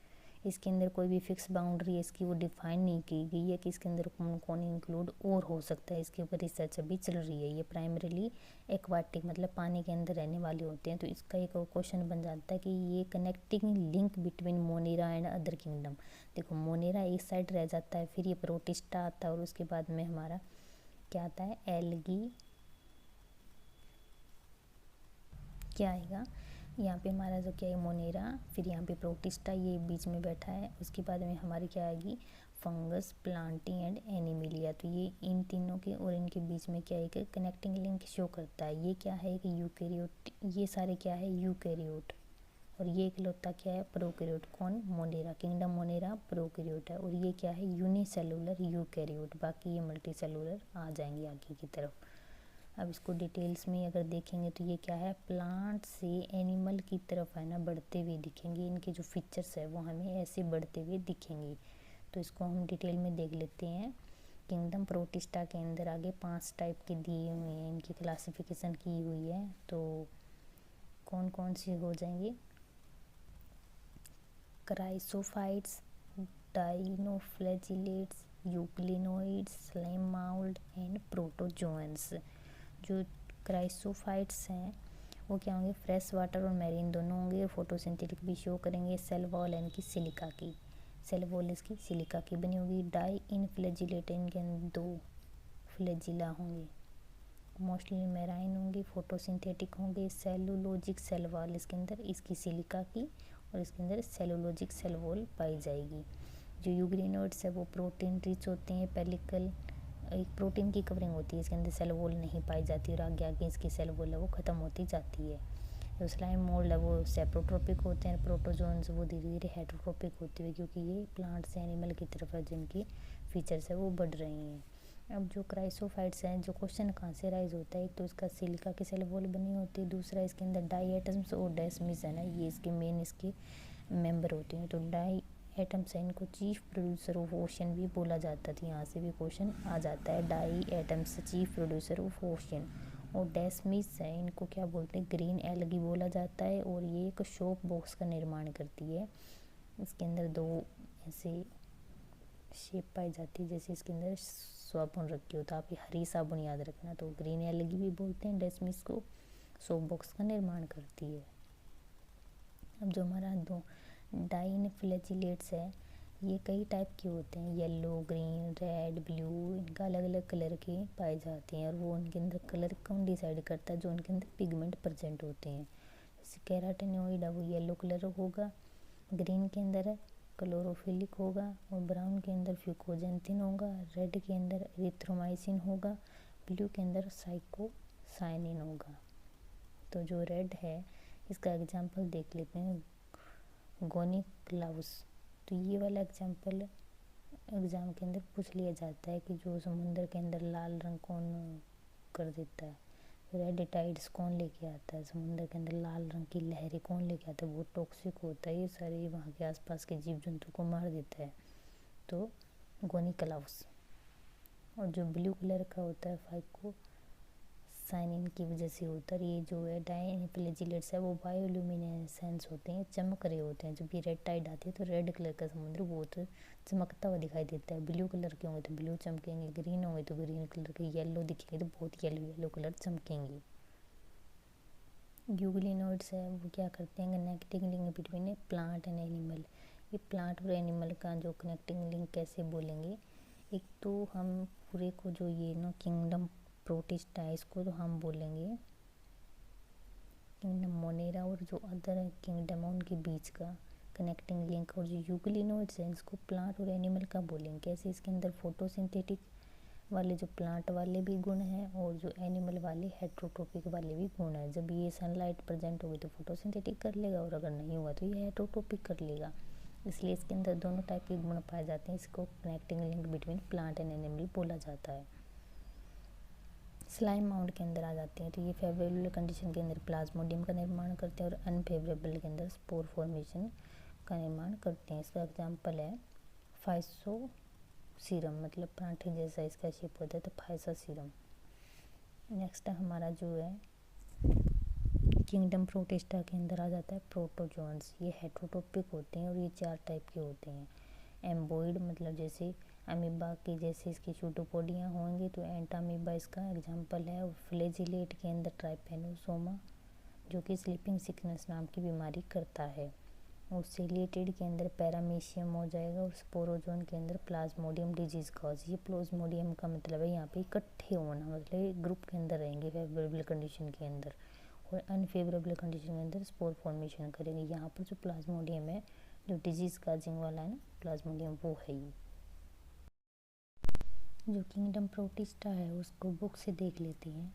इसके अंदर कोई भी फिक्स बाउंड्री इसकी वो डिफाइन नहीं की गई है कि इसके अंदर कौन कौन इंक्लूड और हो सकता है। इसके ऊपर रिसर्च अभी चल रही है। ये प्राइमरीली एक्वाटिक मतलब पानी के अंदर रहने वाले होते हैं। तो इसका एक क्वेश्चन बन जाता है कि ये connecting link between Monera and other kingdom. देखो मोनेरा एक साइड रह जाता है, फिर ये प्रोटिस्टा आता है, और उसके बाद में हमारा क्या आता है, एल्गी क्या आएगा यहाँ पे हमारा जो क्या है मोनेरा, फिर यहाँ पे प्रोटिस्टा ये बीच में बैठा है। उसके बाद में हमारी क्या आएगी, फंगस, प्लांटी एंड एनिमिलिया। तो ये इन तीनों के और इनके बीच में क्या है कि कनेक्टिंग लिंक शो करता है। ये क्या है कि यूकैरियोट, ये सारे क्या है यूकैरियोट, और ये इकलौता क्या है प्रोकैरियोट। कौन, मोनेरा, किंगडम मोनेरा प्रोकैरियोट है। और ये क्या है यूनिसेलुलर यूकैरियोट, बाकी ये मल्टीसेलुलर आ जाएंगे आगे की तरफ। अब इसको डिटेल्स में अगर देखेंगे तो ये क्या है, प्लांट से एनिमल की तरफ है ना बढ़ते हुए दिखेंगे, इनके जो फीचर्स है वो हमें ऐसे बढ़ते हुए दिखेंगे। तो इसको हम डिटेल में देख लेते हैं। किंगडम प्रोटिस्टा के अंदर आगे 5 टाइप के दिए हुए हैं, इनकी क्लासिफिकेशन की हुई है। तो कौन कौन सी हो जाएंगे, chrysophytes, dinoflagellates, euglenoids, slime mould and protozoans. जो क्राइसोफाइट्स हैं वो क्या होंगे, फ्रेश वाटर और मैरीन दोनों होंगे और फोटोसिंथेटिक भी शो करेंगे। सेल वॉल इनकी सिलिका की, सेल वॉल इसकी सिलिका की बनी होगी। डाई इन फ्लैजिलेट, इनके अंदर 2 फ्लैजिला होंगे, मोस्टली मैराइन होंगे, फोटोसिंथेटिक होंगे। सेलुलोजिक सेल वॉल इसके अंदर इसकी सिलिका की और इसके अंदर सेलुलोजिक सेल वॉल पाई जाएगी। जो यूग्रेनोइड्स है वो प्रोटीन रिच होते हैं, पेलिकल एक प्रोटीन की कवरिंग होती है, इसके अंदर सेल वॉल नहीं पाई जाती और आगे आगे इसकी सेल वॉल है वो ख़त्म होती जाती है। जो स्लाइम मोल्ड है वो सेप्रोट्रोपिक होते हैं, प्रोटोजोन्स वो धीरे धीरे हेटरोट्रोपिक होते हुए, क्योंकि ये प्लांट से एनिमल की तरफ है जिनकी फीचर्स है वो बढ़ रही हैं। अब जो क्राइसोफाइट्स हैं, जो क्वेश्चन कहाँ से राइज होता है, एक तो इसका सिलिका की सेल वॉल बनी होती है, दूसरा इसके अंदर डाई एटम्स और डेस्मिस है ना, ये इसके मेन इसके मेंबर होते हैं। तो डाई एटम्स है, इनको चीफ प्रोड्यूसर ऑफ ओशन भी बोला जाता था, यहाँ से भी क्वेश्चन आ जाता है। Diatoms chief producer of ocean. और डेस्मिस है, इनको क्या बोलते हैं, ग्रीन एल्गी बोला जाता है और ये एक सोप बॉक्स का निर्माण करती है। इसके अंदर 2 ऐसे शेप पाई जाती है, जैसे इसके अंदर साबुन रखी हो, तो आप ये हरी साबुन याद रखना। तो ग्रीन एल्गी भी बोलते हैं डेस्मिस को, सोप बॉक्स का निर्माण करती है। अब जो हमारा 2 डाइन फ्लैजिलेट्स है, ये कई टाइप के होते हैं, येलो, ग्रीन, रेड, ब्लू, इनका अलग अलग कलर के पाए जाते हैं और वो उनके अंदर कलर कौन डिसाइड करता है, जो उनके अंदर पिगमेंट प्रेजेंट होते हैं। जैसे कैराटिनोइड है वो येलो कलर होगा, ग्रीन के अंदर है क्लोरोफिलिक होगा और ब्राउन के अंदर फ्यूकोजेंथिन होगा, रेड के अंदर एरिथ्रोमाइसिन होगा, ब्लू के अंदर साइकोसाइनिन होगा। तो जो रेड है इसका एग्जांपल देख लेते हैं, गोनिक्लाउस। तो ये वाला एग्जांपल एग्ज़ाम के अंदर पूछ लिया जाता है कि जो समुद्र के अंदर लाल रंग कौन कर देता है, रेड टाइड्स कौन लेके आता है, समुद्र के अंदर लाल रंग की लहरें कौन लेके आता है, वो टॉक्सिक होता है, ये सारे वहाँ के आसपास के जीव जंतु को मार देता है। तो गोनिक्लाउस। और जो ब्लू कलर का होता है फाइकोसाइनिन की वजह से होता है। ये जो है डाइनफ्लैजिलेट्स है वो बायोल्यूमिनेसेंस होते हैं, चमक रहे होते हैं। जब ये रेड टाइड आती है तो रेड कलर का समुद्र बहुत चमकता हुआ दिखाई देता है। ब्लू कलर के होंगे तो ब्लू चमकेंगे, ग्रीन होंगे तो ग्रीन कलर के, येलो दिखेंगे तो बहुत येलो येलो कलर चमकेंगे। यूग्लिनोइड्स है वो क्या करते हैं, connecting link between A plant and animal. ये प्लांट और एनिमल का जो कनेक्टिंग लिंक कैसे बोलेंगे, एक तो हम पूरे को जो ये ना किंगडम प्रोटिस्टा है इसको तो हम बोलेंगे किंगडम मोनेरा, और जो अदर किंगडम है उनके बीच का कनेक्टिंग लिंक। और जो यूग्लिनोइड्स हैं इसको प्लांट और एनिमल का बोलेंगे। कैसे, इसके अंदर फोटोसिंथेटिक वाले जो प्लांट वाले भी गुण हैं और जो एनिमल वाले हेट्रोट्रोपिक वाले भी गुण हैं। जब ये सनलाइट प्रेजेंट होगी तो फोटोसिंथेटिक कर लेगा और अगर नहीं हुआ तो ये हेट्रोट्रोपिक कर लेगा, इसलिए इसके अंदर दोनों टाइप के गुण पाए जाते हैं। इसको connecting link between plant and animal बोला जाता है। स्लाइम माउंड के अंदर आ जाते हैं, तो ये फेवरेबल कंडीशन के अंदर प्लाज्मोडियम का निर्माण करते हैं और अनफेवरेबल के अंदर स्पोर फॉर्मेशन का निर्माण करते हैं। इसका एग्जाम्पल है फाइसोसीरम, मतलब पराठे जैसा इसका शेप होता है तो फाइसोसीरम। नेक्स्ट हमारा जो है किंगडम प्रोटिस्टा के अंदर आ जाता है प्रोटोजोन्स। ये हेट्रोट्रोपिक होते हैं और ये 4 टाइप के होते हैं। एम्बोइड, मतलब जैसे अमीबा की जैसे इसकी सूडोपोडिया होंगे, तो एंटामीबा इसका एग्जाम्पल है। और फ्लैजिलेट के अंदर ट्राइपेनोसोमा जो कि स्लीपिंग सिकनेस नाम की बीमारी करता है। और सिलिएटेड के अंदर पैरामीशियम हो जाएगा और स्पोरोजोन के अंदर प्लाज्मोडियम डिजीज कॉज। ये प्लाज्मोडियम का मतलब है यहाँ पे इकट्ठे होना, मतलब ग्रुप के अंदर रहेंगे फेवरेबल कंडीशन के अंदर, और अनफेवरेबल कंडीशन के अंदर स्पोर फॉर्मेशन करेंगे। यहाँ पर जो प्लाज्मोडियम है जो डिजीज काजिंग वाला है ना प्लाज्मोडियम, वो है ये। जो किंगडम प्रोटिस्टा है उसको बुक से देख लेते हैं।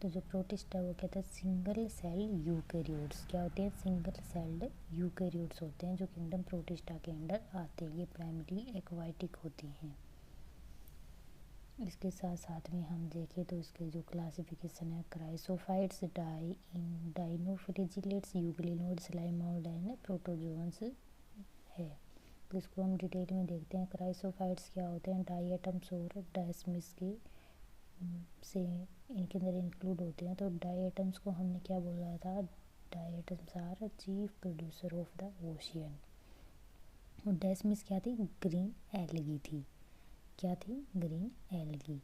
तो जो प्रोटिस्टा वो कहता है सिंगल सेल यूकैरियोट्स। क्या होते हैं, सिंगल सेल्ड यूकैरियोट्स होते हैं जो किंगडम प्रोटिस्टा के अंडर आते हैं। ये प्राइमरी एक्वाटिक होती हैं। इसके साथ साथ में हम देखें तो इसके जो क्लासिफिकेशन है, क्राइसोफाइट्स, डाइनोफ्लैजिलेट्स, यूग्लिनोड्स, लाइमोइड एंड प्रोटोजोन्स है। तो इसको हम डिटेल में देखते हैं। क्राइसोफाइट्स क्या होते हैं? डाइएटम्स और डायस्मिस के से इनके अंदर इंक्लूड होते हैं। तो डाइएटम्स को हमने क्या बोला था? Diatoms are chief producer of the ocean. और डायस्मिस क्या थी? ग्रीन एल्गी थी। क्या थी? Green algae.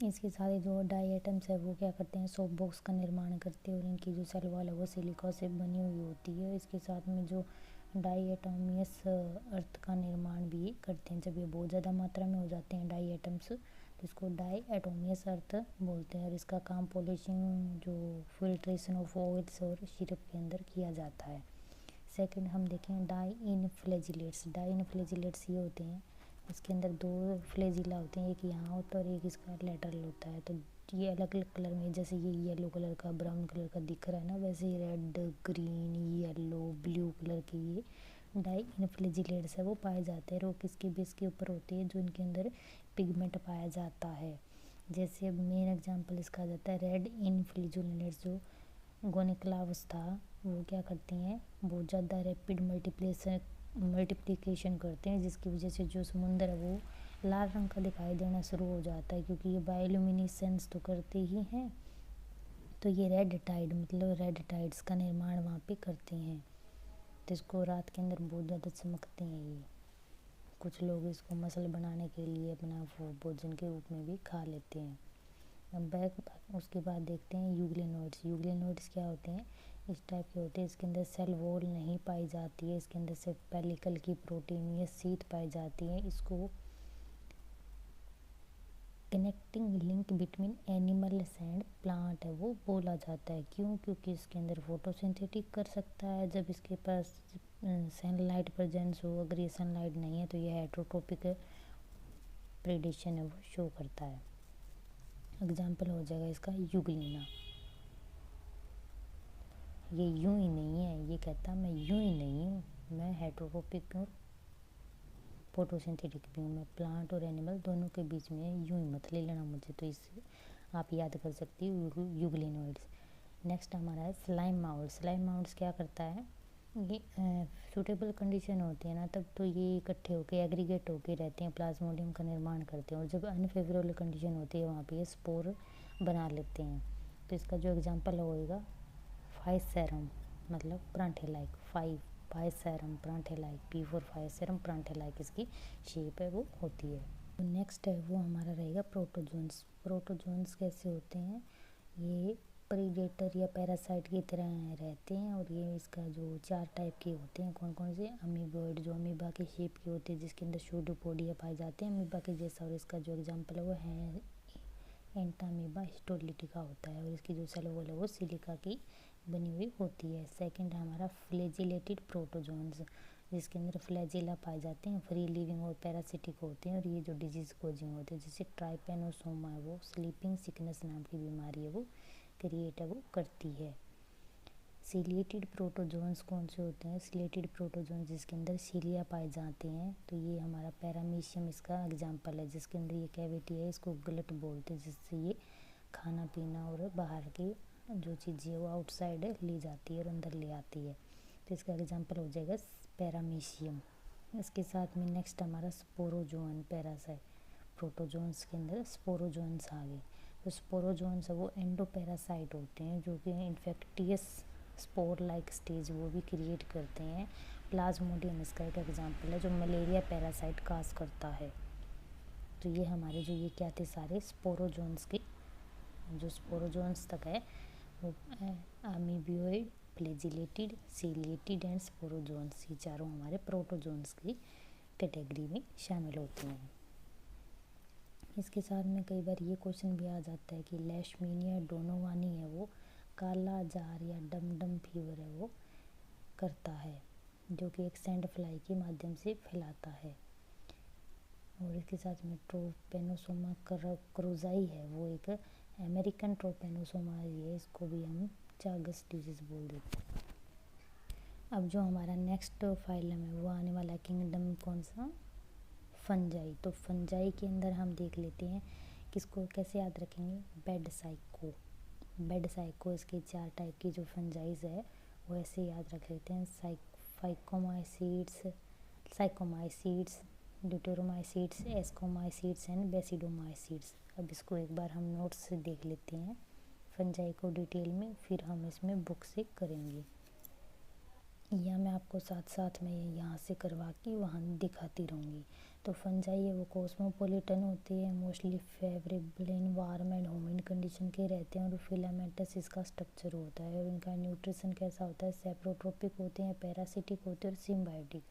इसके साथ ही जो डाइएटम्स है वो क्या करते हैं? सोप बॉक्स का निर्माण करते हैं और इनकी जो सेल वॉल है वो सिलिका से बनी हुई होती है। इसके साथ में जो डाइएटोमियस अर्थ का निर्माण भी करते हैं। जब ये बहुत ज़्यादा मात्रा में हो जाते हैं डाइएटम्स, तो इसको डाइएटोमियस अर्थ बोलते हैं। और इसका काम पॉलिशिंग, जो फिल्ट्रेशन ऑफ ऑयल्स और सिरप के अंदर किया जाता है। सेकंड हम देखें डाइनफ्लैजिलेट्स। डाइनफ्लैजिलेट्स ये होते हैं, इसके अंदर दो फ्लैजिला होते हैं, एक यहाँ होता है और एक इसका लेटरल होता है। तो ये अलग अलग कलर में, जैसे ये येलो कलर का, ब्राउन कलर का दिख रहा है ना, वैसे ही red, green, yellow, blue colour के ये डाइनफ्लैजिलेट्स है वो पाए जाते हैं। और किसके बेस के ऊपर होते हैं? जो इनके अंदर पिगमेंट पाया जाता है। जैसे अब मेन एग्जाम्पल इसका आ जाता है रेड इनफ्लैजिलेट्स। जो गोनिक्लावस था वो क्या करती हैं? बहुत ज़्यादा रैपिड मल्टीप्लिकेशन करते हैं, जिसकी वजह से जो समुंदर है वो लाल रंग का दिखाई देना शुरू हो जाता है, क्योंकि ये बायोल्यूमिनेसेंस तो करते ही हैं। तो ये रेड टाइड, मतलब रेड टाइड्स का निर्माण वहाँ पे करते हैं। तो इसको रात के अंदर बहुत ज़्यादा चमकते हैं ये। कुछ लोग इसको मसल बनाने के लिए अपना वो भोजन के रूप में भी खा लेते हैं। अब उसके बाद देखते हैं यूग्लिनोइड्स। यूग्लिनोइड्स क्या होते हैं? इस टाइप के होते हैं। इसके अंदर सेल वॉल नहीं पाई जाती है, इसके अंदर सिर्फ पेलिकल की प्रोटीन या सीट पाई जाती है। इसको connecting link between animals and plant है वो बोला जाता है। क्यों? क्योंकि इसके अंदर फोटोसिंथेटिक कर सकता है जब इसके पास सनलाइट प्रेजेंस हो। अगर ये सनलाइट नहीं है तो ये हेटरोट्रोपिक प्रेडेशन है वो शो करता है। एग्जाम्पल हो जाएगा इसका यूग्लिना। ये यूं ही नहीं है, ये कहता मैं यूं ही नहीं हूँ, मैं हेटरोट्रोपिक हूँ, फोटोसिंथेटिक भी हूँ, मैं प्लांट और एनिमल दोनों के बीच में, यूं ही मत ले लेना मुझे। तो इससे आप याद कर सकती हो यूग्लिनोइड्स। नेक्स्ट हमारा है स्लाइम माउल्स। स्लाइम माउल्स क्या करता है? ये सूटेबल कंडीशन होती है ना, तब तो ये इकट्ठे होके एग्रीगेट होके रहते हैं, प्लाज्मोडियम का निर्माण करते हैं। और जब अनफेवरेबल कंडीशन होती है वहाँ पे ये स्पोर बना लेते हैं। तो इसका जो एग्जांपल होगा फाइसेरम, मतलब परांठे लाइक। फाइसेरम परांठे लाइक, पी फॉर फाइसेरम परांठे लाइक इसकी शेप है वो होती है। तो नेक्स्ट है वो हमारा रहेगा प्रोटोजोन्स। प्रोटोजोन्स कैसे होते हैं? ये प्रीडेटर या पैरासाइट की तरह रहते हैं। और ये इसका जो 4 टाइप के होते हैं। कौन कौन से? अमीबॉइड, जो अमीबा के शेप के होते हैं, जिसके अंदर सूडोपोडिया पाए जाते हैं अमीबा के जैसा। और इसका जो एग्जांपल है वो है एंटामीबा हिस्टोलिटिका होता है। और इसकी जो सेल वॉल है वो सिलिका की बनी हुई होती है। सेकंड है हमारा फ्लैजिलेटेड प्रोटोजोन्स, जिसके अंदर फ्लैजिला पाए जाते हैं, फ्री लिविंग और पैरासिटिक होते हैं। और ये जो डिजीज कोजिंग होते हैं, जैसे ट्राइपेनोसोमा है वो स्लीपिंग सिकनेस नाम की बीमारी है वो क्रिएट है वो करती है। सिलिएटेड प्रोटोजोन्स कौन से होते हैं? सिलिएटेड प्रोटोजोन्स जिसके अंदर सीलिया पाए जाते हैं। तो ये हमारा पैरामीशियम इसका एग्जाम्पल है, जिसके अंदर ये कैविटी है, इसको गलट बोलते हैं, जिससे ये खाना पीना और बाहर की जो चीज़ें वो आउटसाइड ली जाती है और अंदर ले आती है। तो इसका एग्जांपल हो जाएगा पैरामीशियम। इसके साथ में नेक्स्ट हमारा स्पोरोजोन पैरासाइट। प्रोटोजोन्स के अंदर स्पोरोजोन्स आ गए। तो स्पोरोजोन्स है वो एंडोपैरासाइट होते हैं, जो कि इन्फेक्टियस स्पोर लाइक स्टेज वो भी क्रिएट करते हैं। प्लाज्मोडियम इसका एक एग्जांपल है, जो मलेरिया पैरासाइट काज करता है। तो ये हमारे जो ये क्या थे सारे स्पोरोजोन्स के, जो स्पोरोजोन्स तक है वो अमीबियोइड, फ्लैजिलेटेड, सिलिएटेड एंड स्पोरोजोन्स, ये चारों हमारे प्रोटोजोन्स की कैटेगरी में शामिल होते हैं। इसके साथ में कई बार ये क्वेश्चन भी आ जाता है कि लेशमीनिया डोनोवानी है वो काला जार या डम फीवर है वो करता है, जो कि एक सैंड फ्लाई के माध्यम से फैलाता है। और इसके साथ में ट्रोपेनोसोमा क्रोजाई है वो एक अमेरिकन ट्रोपेनोसोमा है, इसको भी हम चागस डिजीज बोल देते हैं। अब जो हमारा नेक्स्ट फाइलम है वो आने वाला किंगडम कौन सा? फंजाई। तो फंजाई के अंदर हम देख लेते हैं किसको कैसे याद रखेंगे, बेड साइको। बेड साइको, इसके 4 टाइप की जो फंजाइज है वो ऐसे याद रख लेते हैं, फाइकोमाइसीड्स, साइकोमाइसीड्स, ड्यूटेरोमाइसीड्स, एस्कोमाइसीड्स एंड बेसिडोमाइसीड्स। अब इसको एक बार हम नोट्स से देख लेते हैं फंजाई को डिटेल में, फिर हम इसमें बुक से करेंगे, या मैं आपको साथ साथ में यहाँ से करवा के वहाँ दिखाती रहूँगी। तो फंजाई है वो कॉस्मोपोलिटन होती है, mostly favourable in warm and humid condition के रहते हैं, और फिलामेंटस इसका स्ट्रक्चर होता है, और इनका न्यूट्रिशन कैसा होता है, सेप्रोट्रोपिक होते हैं, पैरासिटिक होते हैं और सिम्बायोटिक।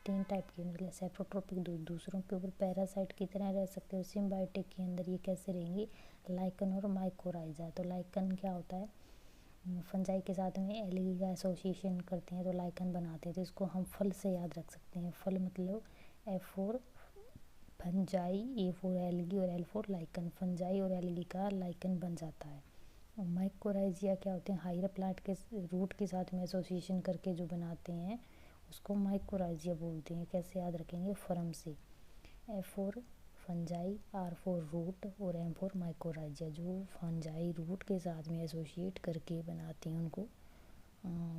3 टाइप के, मतलब सेप्रोट्रोपिक दूसरों के ऊपर पैरासाइट की तरह रह सकते हैं, और सिम्बायोटिक के अंदर ये कैसे रहेंगे, लाइकन और माइकोराइजा। तो लाइकन क्या होता है, फंजाई के साथ में एलगी का एसोसिएशन करते हैं तो लाइकन बनाते हैं, तो इसको हम फल से याद रख सकते हैं। फल मतलब F4 फंजाई, A4 एलगी और L4 लाइकन। फंजाई और एलगी का लाइकन बन जाता है। और माइकोराइजिया क्या होते हैं, हायर प्लांट के रूट के साथ में एसोसिएशन करके जो बनाते हैं उसको माइकोराइजिया बोलते हैं। कैसे याद रखेंगे, फर्म से, F4 फंजाई, R4 रूट और M4 माइकोराइजिया। जो फंजाई रूट के साथ में एसोसिएट करके बनाते हैं उनको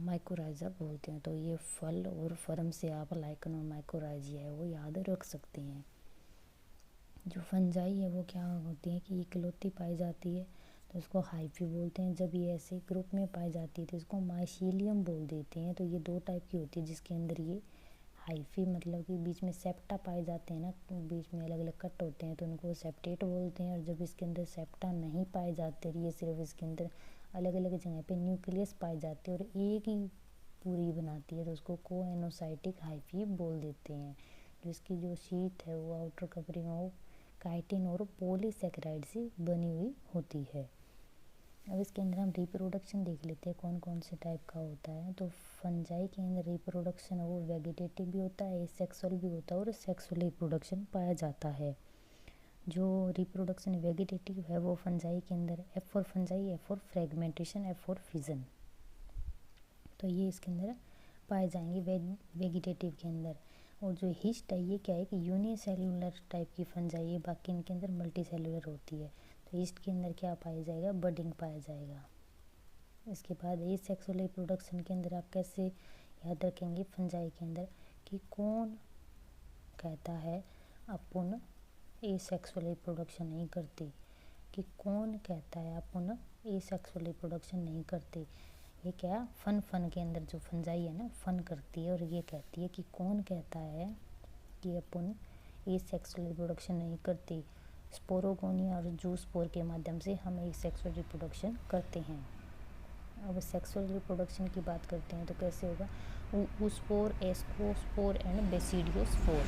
माइकोराइजा बोलते हैं। तो ये फल और फर्म से आप लाइकन और माइकोराइजिया है वो याद रख सकते हैं। जो फंजाई है वो क्या होती है कि इकलौती पाई जाती है तो इसको हाइफी बोलते हैं। जब ये ऐसे ग्रुप में पाई जाती है तो इसको माइसीलियम बोल देते हैं। तो ये 2 टाइप की होती है जिसके अंदर ये हाइफी मतलब कि बीच में सेप्टा पाए जाते हैं ना, बीच में अलग अलग कट होते हैं तो उनको सेप्टेट बोलते हैं। और जब इसके अंदर सेप्टा नहीं पाए जाते, ये सिर्फ इसके अंदर अलग अलग जगह पे न्यूक्लियस पाए जाते हैं और एक ही पूरी बनाती है तो उसको कोएनोसाइटिक हाइफी बोल देते हैं। जो इसकी जो शीट है वो आउटर कवरिंग ऑफ काइटिन और पॉलीसेकेराइड से बनी हुई होती है। अब इसके अंदर हम रिप्रोडक्शन देख लेते हैं कौन कौन से टाइप का होता है। तो फंजाई के अंदर रिप्रोडक्शन है वो वेजिटेटिव भी होता है, एसेक्सुअल भी होता है और सेक्सुअल रिप्रोडक्शन पाया जाता है। जो रिप्रोडक्शन वेजिटेटिव है वो फंजाई के अंदर F4 fungi, F4 fragmentation, F4 fission, तो ये इसके अंदर पाए जाएंगे वेजिटेटिव के अंदर। और जो हिस्ट है ये क्या है कि यूनिसेलुलर टाइप की फंजाई है, बाकी इनके अंदर मल्टी सेलुलर होती है। तो ईस्ट के अंदर क्या पाया जाएगा, बडिंग पाया जाएगा। इसके बाद ए सेक्सुअल रिप्रोडक्शन के अंदर आप कैसे याद रखेंगे फंजाई के अंदर कि कौन कहता है अपन ए सेक्सुअल रिप्रोडक्शन नहीं करते, कि कौन कहता है अपन ए सेक्सुअल रिप्रोडक्शन नहीं करते। ये क्या फन के अंदर जो फंजाई है ना फन करती है और ये कहती है कि कौन कहता है कि अपन ए सेक्सुअल रिप्रोडक्शन नहीं करते। स्पोरोगोनिया और जूस्पोर के माध्यम से हम एक सेक्सुअल रिप्रोडक्शन करते हैं। अब सेक्सुअल रिप्रोडक्शन की बात करते हैं तो कैसे होगा, ऊस्पोर, एस्कोस्पोर एंड बेसिडियोस्पोर।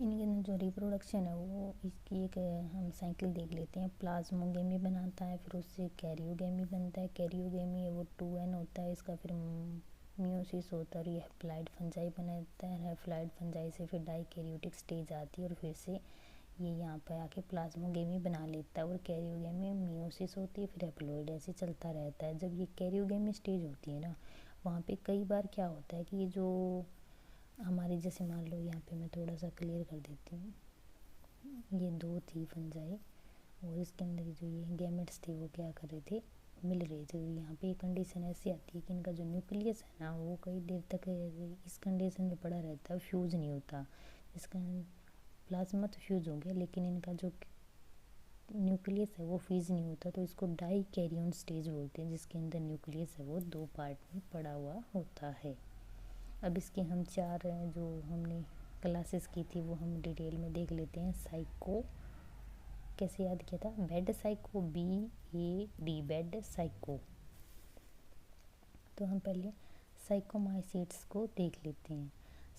इनके अंदर जो रिप्रोडक्शन है वो इसकी एक हम साइकिल देख लेते हैं। प्लाज्मोगेमी बनाता है, फिर उससे कैरियोगेमी बनता है। कैरियोगेमी है वो 2N होता है इसका, फिर मियोसिस होता है और ये हैप्लाइड फंजाई बनाता है। हैप्लाइड फंजाई से फिर डाइकैरियोटिक स्टेज आती है और फिर से ये यहाँ पर आके प्लाज्मोगेमी बना लेता है। और कैरियोगेमी मियोसिस होती है, फिर हैप्लॉइड, ऐसे चलता रहता है। जब ये कैरियोगेमी स्टेज होती है ना वहाँ पे कई बार क्या होता है कि ये जो हमारी जैसे मान लो यहाँ पे मैं थोड़ा सा क्लियर कर देती हूँ, ये 2 थी फंजाई और इसके अंदर जो ये गैमेट्स थे वो क्या कर रहे थे, मिल रहे थे। तो यहाँ पे कंडीशन ऐसी आती है कि इनका जो न्यूक्लियस है ना वो कई देर तक इस कंडीशन में पड़ा रहता है, फ्यूज़ नहीं होता। इसका प्लाज्मा तो फ्यूज़ हो गया लेकिन इनका जो न्यूक्लियस है वो फ्यूज़ नहीं होता, तो इसको डाइकैरियन स्टेज बोलते हैं जिसके अंदर न्यूक्लियस है वो 2 पार्ट में पड़ा हुआ होता है। अब इसके हम 4 जो हमने क्लासेस की थी वो हम डिटेल में देख लेते हैं। साइको कैसे याद किया था, bed psycho, BAD bed psycho. तो हम पहले साइकोमाइसीट्स को देख लेते हैं।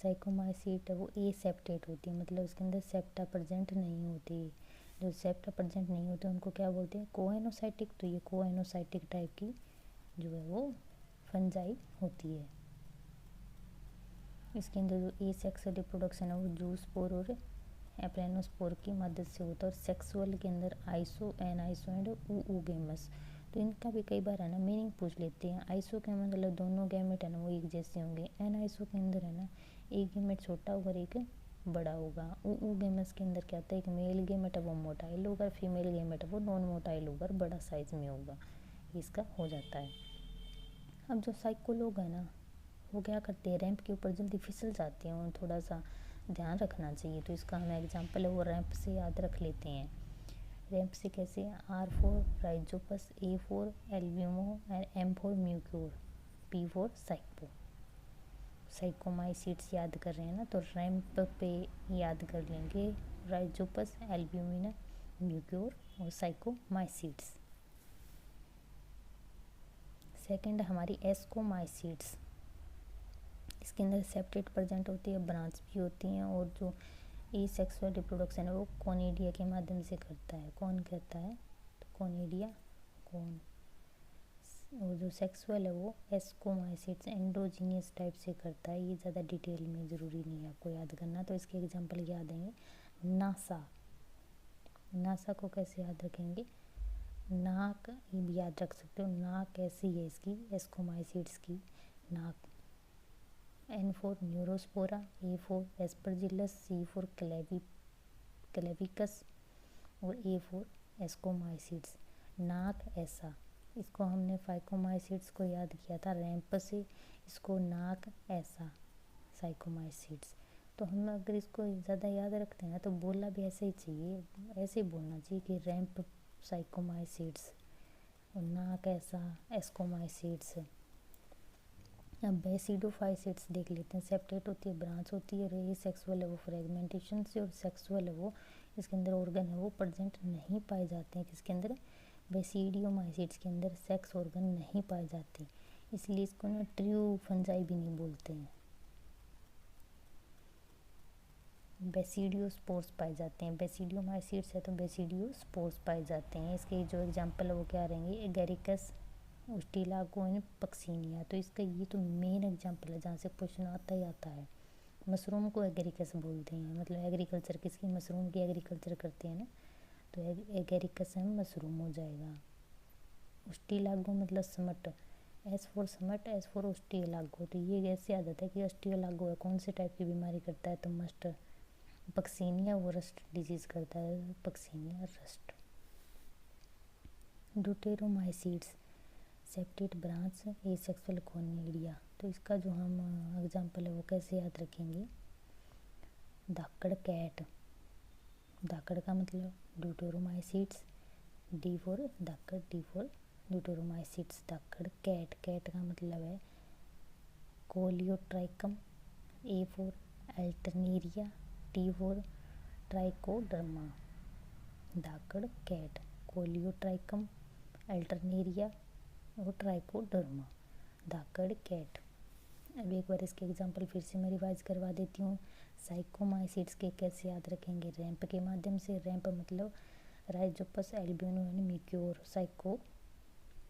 साइकोमाइसीट है वो ए सेप्टेट होती है, मतलब उसके अंदर सेप्टा प्रेजेंट नहीं होती। जो सेप्टा प्रेजेंट नहीं होते उनको क्या बोलते हैं, कोएनोसाइटिक। तो ये कोएनोसाइटिक टाइप की जो है वो फंजाई होती है। इसके अंदर जो ए सेक्सुअल रिप्रोडक्शन है वो जूस्पोर और एप्लेनोस्पोर की मदद से होता है। और सेक्सुअल के अंदर आइसो, एनाइसो एंड ऊगेमस। तो इनका भी कई बार है ना मीनिंग पूछ लेते हैं। आइसो के मतलब दोनों गैमेट है ना वो एक जैसे होंगे। एनाइसो के अंदर है ना एक गैमेट छोटा होगा और एक बड़ा होगा। गेमेट्स के अंदर क्या होता है, एक मेल गेमेट है वो मोटाइल होगा, फीमेल गेमेट है वो नॉन मोटाइल होगा, बड़ा साइज में होगा, इसका हो जाता है। अब जो साइको लोग हैं ना, वो क्या करते हैं, रैंप के ऊपर जल्दी फिसल जाते हैं और थोड़ा सा ध्यान रखना चाहिए। तो इसका हमें एग्जांपल है वो रैंप से याद रख लेते हैं। रैंप से कैसे, R4 Rhizopus, A4 एल्ब्यूमो, M4 म्यूक्योर, P4 psycho. साइकोमाइसीट्स याद कर रहे हैं ना, तो रैंप पे याद कर लेंगे राइजोपस, एल्ब्यूमिना, म्यूक्योर और साइकोमाइसीट्स। सेकंड हमारी एस्कोमाइसीट्स। इसके अंदर सेपरेट प्रेजेंट होती है, ब्रांच भी होती हैं, और जो ई सेक्सुअल रिप्रोडक्शन है वो कोनिडिया के माध्यम से करता है। कौन कहता है, तो कोनिडिया, कौन। और जो सेक्सुअल है वो एस्कोमाइसीट्स एंडोजीनियस टाइप से करता है। ये ज़्यादा डिटेल में ज़रूरी नहीं है आपको याद करना, तो इसके एग्जांपल याद देंगे। नासा, नासा को कैसे याद रखेंगे, नाक, ये भी याद रख सकते हो, नाक कैसी है इसकी, एस्कोमाइसीट्स की नाक। N4 Neurospora, A4 Aspergillus, C4 क्लेविकस और A4 एस्कोमाइसीट्स। नाक ऐसा, इसको हमने फाइकोमाइसीट्स को याद किया था रैंप से, इसको नाक ऐसा साइकोमाइसीट्स। तो हम अगर इसको ज़्यादा याद रखते हैं ना तो बोलना भी ऐसे ही चाहिए, ऐसे ही बोलना चाहिए कि रैंप साइकोमाइसीट्स और नाक ऐसा एस्कोमाइसीट्स। अब बेसिडोफाइसीट्स देख लेते हैं। सेपरेट होती है, ब्रांच होती है, और ये सेक्सुअल है वो फ्रेगमेंटेशन से, और सेक्सुअल है वो इसके अंदर ऑर्गन है वो प्रेजेंट नहीं पाए जाते हैं। किसके अंदर, बेसिडियोमाइसीट्स के अंदर सेक्स ऑर्गन नहीं पाए जाते, इसलिए इसको ना ट्रू फंजाई भी नहीं बोलते हैं। बेसिडियोस्पोर्स पाए जाते हैं, बेसिडियोमाइसीट्स है तो बेसिडियोस्पोर्स पाए जाते हैं। इसके जो एग्जांपल है वो क्या रहेंगे, एगेरिकस, उस्टिलागो एंड पक्सीनिया। तो इसका ये तो मेन एग्जांपल है जहाँ से क्वेश्चन आता ही आता है। मशरूम को एगेरिकस बोलते हैं, मतलब एग्रीकल्चर किसकी, मशरूम की एग्रीकल्चर करते हैं ना, तो एगेरिकस में मशरूम हो जाएगा। उस्टिलागो मतलब smut, S for smut, S for Ustilago. तो ये कैसे आदत है कि उस्टिलागो है, कौन से टाइप की बीमारी करता है, तो मस्ट। पक्सीनिया वो रस्ट डिजीज़ करता है, Puccinia rust. Deuteromycetes, septate branch, asexual conidia. तो इसका जो हम एग्जांपल है वो कैसे याद रखेंगे, धाकड़ कैट, धाकड़ का मतलब ड्यूटेरोमाइसीट्स, D4 धाकड़, D4 ड्यूटेरोमाइसीट्स, धाकड़ कैट, कैट का मतलब है कोलियोट्राइकम, A4 अल्टरनेरिया, T4 ट्राइकोडर्मा। धाकड़ कैट, कोलियोट्राइकम, अल्टरनेरिया और ट्राइकोडर्मा, धाकड़ कैट। अब एक बार इसके एग्जांपल फिर से मैं रिवाइज करवा देती हूँ। साइकोमाइसीट्स के कैसे याद रखेंगे, रैंप के माध्यम से। रैंप मतलब राइजोपस, एल्ब्यूनो एंड म्यूक्योर। साइको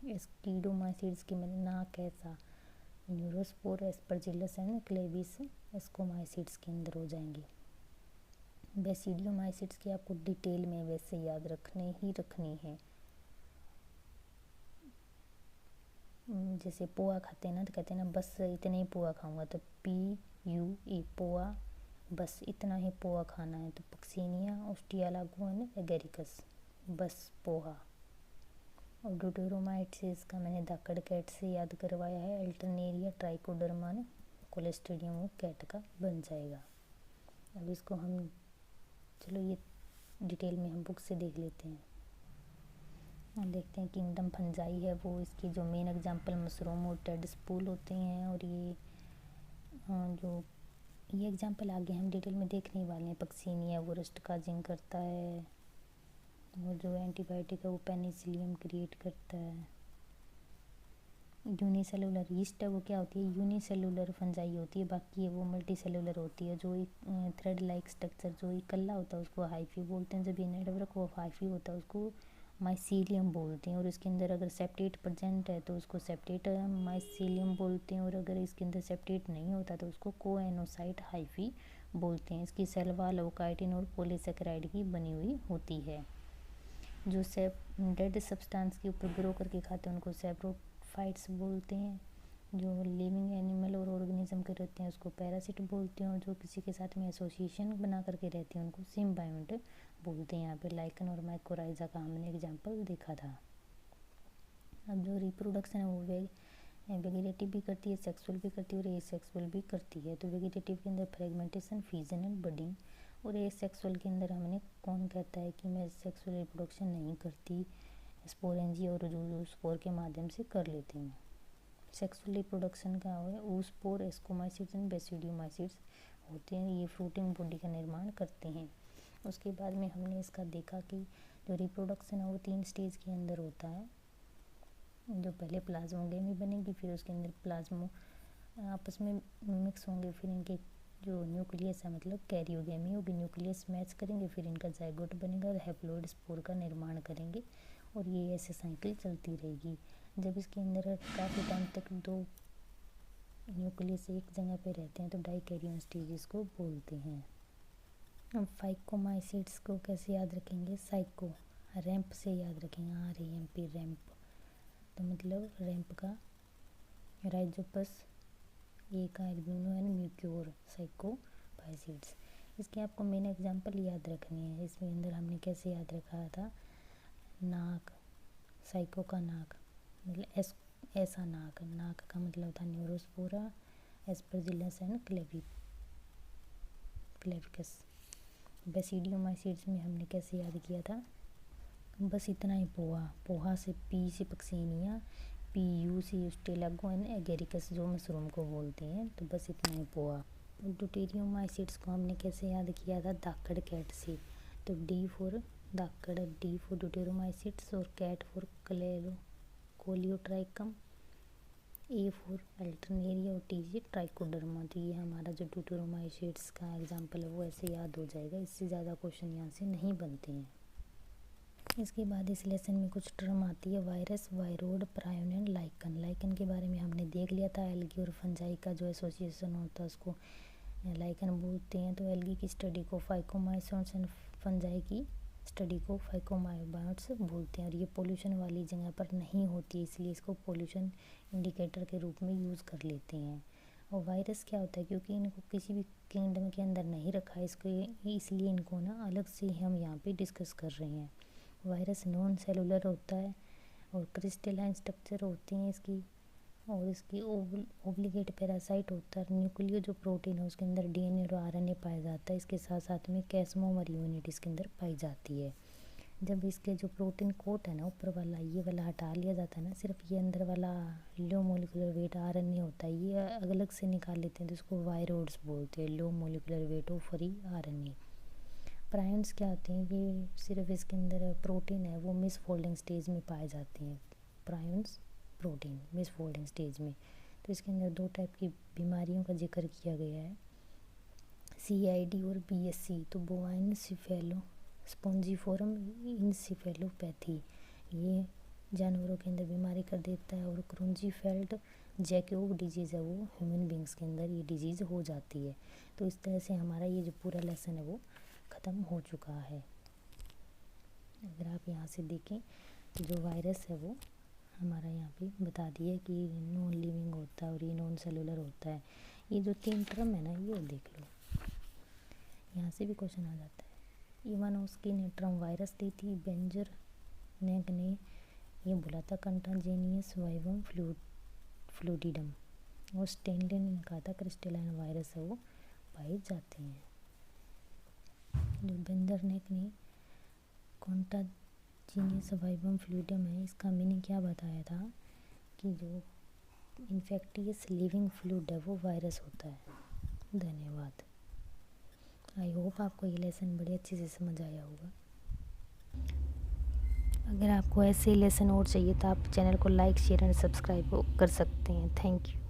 एस्किडोमाइसीट्स की मतलब नाक ऐसा, न्यूरोस्पोर, एस्परजिलस एंड क्लेविस एस्कोमाइसीट्स के अंदर हो जाएंगे। बेसिडियोमाइसीट्स की आपको डिटेल में वैसे याद रखनी है। जैसे पोहा खाते हैं ना, तो कहते हैं ना बस इतने ही पोहा खाऊंगा, तो PUE पोहा, बस इतना ही पोहा खाना है। तो पक्सीनिया, उस्टियालागो एंड एगेरिकस, बस पोहा। और ड्यूटेरोमाइसीट्स का मैंने धाकड़ कैट से याद करवाया है, अल्टरनेरिया, ट्राइकोडर्मा ने कोलेस्ट्रीडियम वो कैट का बन जाएगा। अब इसको हम चलो ये डिटेल में हम बुक से देख लेते हैं। हम देखते हैं किंगडम फंजाई है वो, इसकी जो मेन एग्जांपल मशरूम और टेड स्पूल होते हैं। और ये जो ये एग्जांपल आगे हम डिटेल में देखने वाले हैं। पक्सीनिया वो रस्ट काजिंग करता है, और जो एंटीबायोटिक है वो पेनिसिलियम क्रिएट करता है। यूनिसेलुलर यीस्ट है वो क्या होती है, यूनिसेलुलर फंजाई होती है, बाकी है वो मल्टी सेलुलर होती है। जो एक थ्रेड लाइक स्ट्रक्चर जो इकल्ला होता है उसको हाइफी बोलते हैं, जब ये नेटवर्क वो हाइफी होता है उसको माइसीलियम बोलते हैं। और इसके अंदर अगर सेप्टेट प्रेजेंट है तो उसको सेप्टेट माइसीलियम बोलते हैं, और अगर इसके अंदर सेप्टेट नहीं होता तो उसको कोएनोसाइट हाइफी बोलते हैं। इसकी सेल वॉल वो काइटिन और पॉलीसेकेराइड की बनी हुई होती है। जो डेड सब्सटेंस के ऊपर ग्रो करके खाते हैं उनको सेप्रोफाइट्स बोलते हैं। जो लिविंग एनिमल और ऑर्गेनिज्म के रहते हैं उसको पैरासिट बोलते हैं, और जो किसी के साथ में एसोसिएशन बना करके रहते हैं उनको सिम्बायोंट बोलते हैं। यहाँ पे लाइकन और माइकोराइजा का हमने एग्जाम्पल देखा था। अब जो रिप्रोडक्शन है वो वेजिटेटिव भी करती है, सेक्सुअल भी करती है और एसेक्सुअल भी करती है। तो वेजिटेटिव के अंदर फ्रेगमेंटेशन, फिजन एंड बडिंग, और एसेक्सुअल के अंदर हमने कौन कहता है कि मैं सेक्सुअल रिप्रोडक्शन नहीं करती, स्पोरेंजी और जूस्पोर के माध्यम से कर लेती हूँ। सेक्सुअल रिप्रोडक्शन का है oospore, एस्कोमाइसिड्स एंड बेसिडियोमाइसिड्स होते हैं, ये फ्रूटिंग बॉडी का निर्माण करते हैं। उसके बाद में हमने इसका देखा कि जो रिप्रोडक्शन है वो 3 स्टेज के अंदर होता है। जो पहले प्लाज्मोगेमी बनेगी, फिर उसके अंदर प्लाज्मो आपस में मिक्स होंगे, फिर इनके जो न्यूक्लियस है मतलब कैरियोगेमी होगी, न्यूक्लियस मैच करेंगे, फिर इनका जाइगोट बनेगा और हैप्लॉइड स्पोर का निर्माण करेंगे, और ये ऐसे साइकिल चलती रहेगी। जब इसके अंदर काफ़ी टाइम तक 2 न्यूक्लियस एक जगह पे रहते हैं तो डाइकैरियन स्टेजेस को बोलते हैं। अब फाइकोमाइसिड्स को कैसे याद रखेंगे? साइको रैंप से याद रखेंगे, RAMP रैंप, तो मतलब रैंप का राइजोपस, ए का एल्ब्यूनो एंड म्यूक्योर साइकोपाइसिड्स। इसके आपको मेन एग्जांपल याद रखने हैं। इसमें अंदर हमने कैसे याद रखा था? नाक, साइको का नाक मतलब ऐसा नाक, नाक का मतलब था न्यूरोस्पोरा, एस्परजिलस एंड क्लेविकस। बेसिडियोमाइसिड्स में हमने कैसे याद किया था? बस इतना ही, पोहा से पी से पक्सेनिया, PU से स्टेलागो एंड एगेरिकस जो मशरूम को बोलते हैं, तो बस इतना ही पोहा। ड्यूटेरियोमाइसिड्स को हमने कैसे याद किया था? दाकड़ कैट से, तो D फॉर दाकड़, D फॉर ड्यूटेरोमाइसिड्स, और cat for Colletotrichum, A for Alternaria, और T ट्राइकोडर्मा। तो ये हमारा जो ड्यूटेरोमाइसिड्स का एग्जाम्पल है वो ऐसे याद हो जाएगा, इससे ज़्यादा क्वेश्चन यहाँ से नहीं बनते हैं। इसके बाद इस लेसन में कुछ टर्म आती है, virus, viroid, prion and lichen. Lichen के बारे में हमने देख लिया था, एल्गी और फंजाई का जो एसोसिएशन होता है उसको लाइकन बोलते हैं। तो एल्गी की स्टडी को फाइकोमाइसोट्स एंड फंजाई की स्टडी को फाइकोमाइबायोट्स बोलते हैं, और ये पोल्यूशन वाली जगह पर नहीं होती, इसलिए इसको पोल्यूशन इंडिकेटर के रूप में यूज़ कर लेते हैं। और वायरस क्या होता है? क्योंकि इनको किसी भी किंगडम के अंदर नहीं रखा है इसको, इसलिए इनको ना अलग से हम यहाँ पे डिस्कस कर रहे हैं। वायरस नॉन सेलुलर होता है और क्रिस्टलाइन स्ट्रक्चर होती हैं इसकी, और इसकी ओब्लिगेट पैरासाइट होता है। न्यूक्लियो जो प्रोटीन है उसके अंदर DNA और RNA पाया जाता है, इसके साथ साथ में कैस्मोमर यूनिट इसके अंदर पाई जाती है। जब इसके जो प्रोटीन कोट है ना ऊपर वाला, ये वाला हटा लिया जाता है ना, सिर्फ ये अंदर वाला लो मोलिकुलर वेट RNA होता है, ये अलग अलग से निकाल लेते हैं, तो इसको वायरोड्स बोलते हैं, low molecular weight of free RNA। प्रायन्स क्या होते हैं? ये सिर्फ इसके अंदर प्रोटीन है वो मिस फोल्डिंग स्टेज में पाए जाते हैं, प्रायन्स प्रोटीन मिस फोल्डिंग स्टेज में। तो इसके अंदर 2 टाइप की बीमारियों का जिक्र किया गया है, CID और BSC। तो बोवाइन सिफेलो स्पॉन्जिफोरम इंसिफेलोपैथी, ये जानवरों के अंदर बीमारी कर देता है, और क्रोन्जीफेल्ड जैकोब डिजीज़ है वो ह्यूमन बींग्स के अंदर ये डिजीज़ हो जाती है। तो इस तरह से हमारा ये जो पूरा लेसन है वो ख़त्म हो चुका है। अगर आप यहाँ से देखें तो जो वायरस है वो हमारा यहाँ पे बता दिया कि नॉन लिविंग होता है और ये नॉन सेलुलर होता है। ये जो 3 टर्म है ना ये देख लो, यहाँ से भी क्वेश्चन आ जाता है। इवानोस्की ने टर्म वायरस दी थी, बेंजर नेक ने ये बोला था कंटाजेनियस वाइवम फ्लूडिडम, और स्टेनले ने कहा था क्रिस्टलाइन वायरस है वो पाए जाते हैं। जो बेंजरनेक ने कंटाजेनियस वाइवम फ्लूडिडम है, इसका मीनिंग क्या बताया था कि जो इन्फेक्टियस लिविंग फ्लूइड है वो वायरस होता है। धन्यवाद। आई होप आपको ये लेसन बड़े अच्छे से समझ आया होगा। अगर आपको ऐसे लेसन और चाहिए तो आप चैनल को लाइक, शेयर एंड सब्सक्राइब कर सकते हैं। Thank you.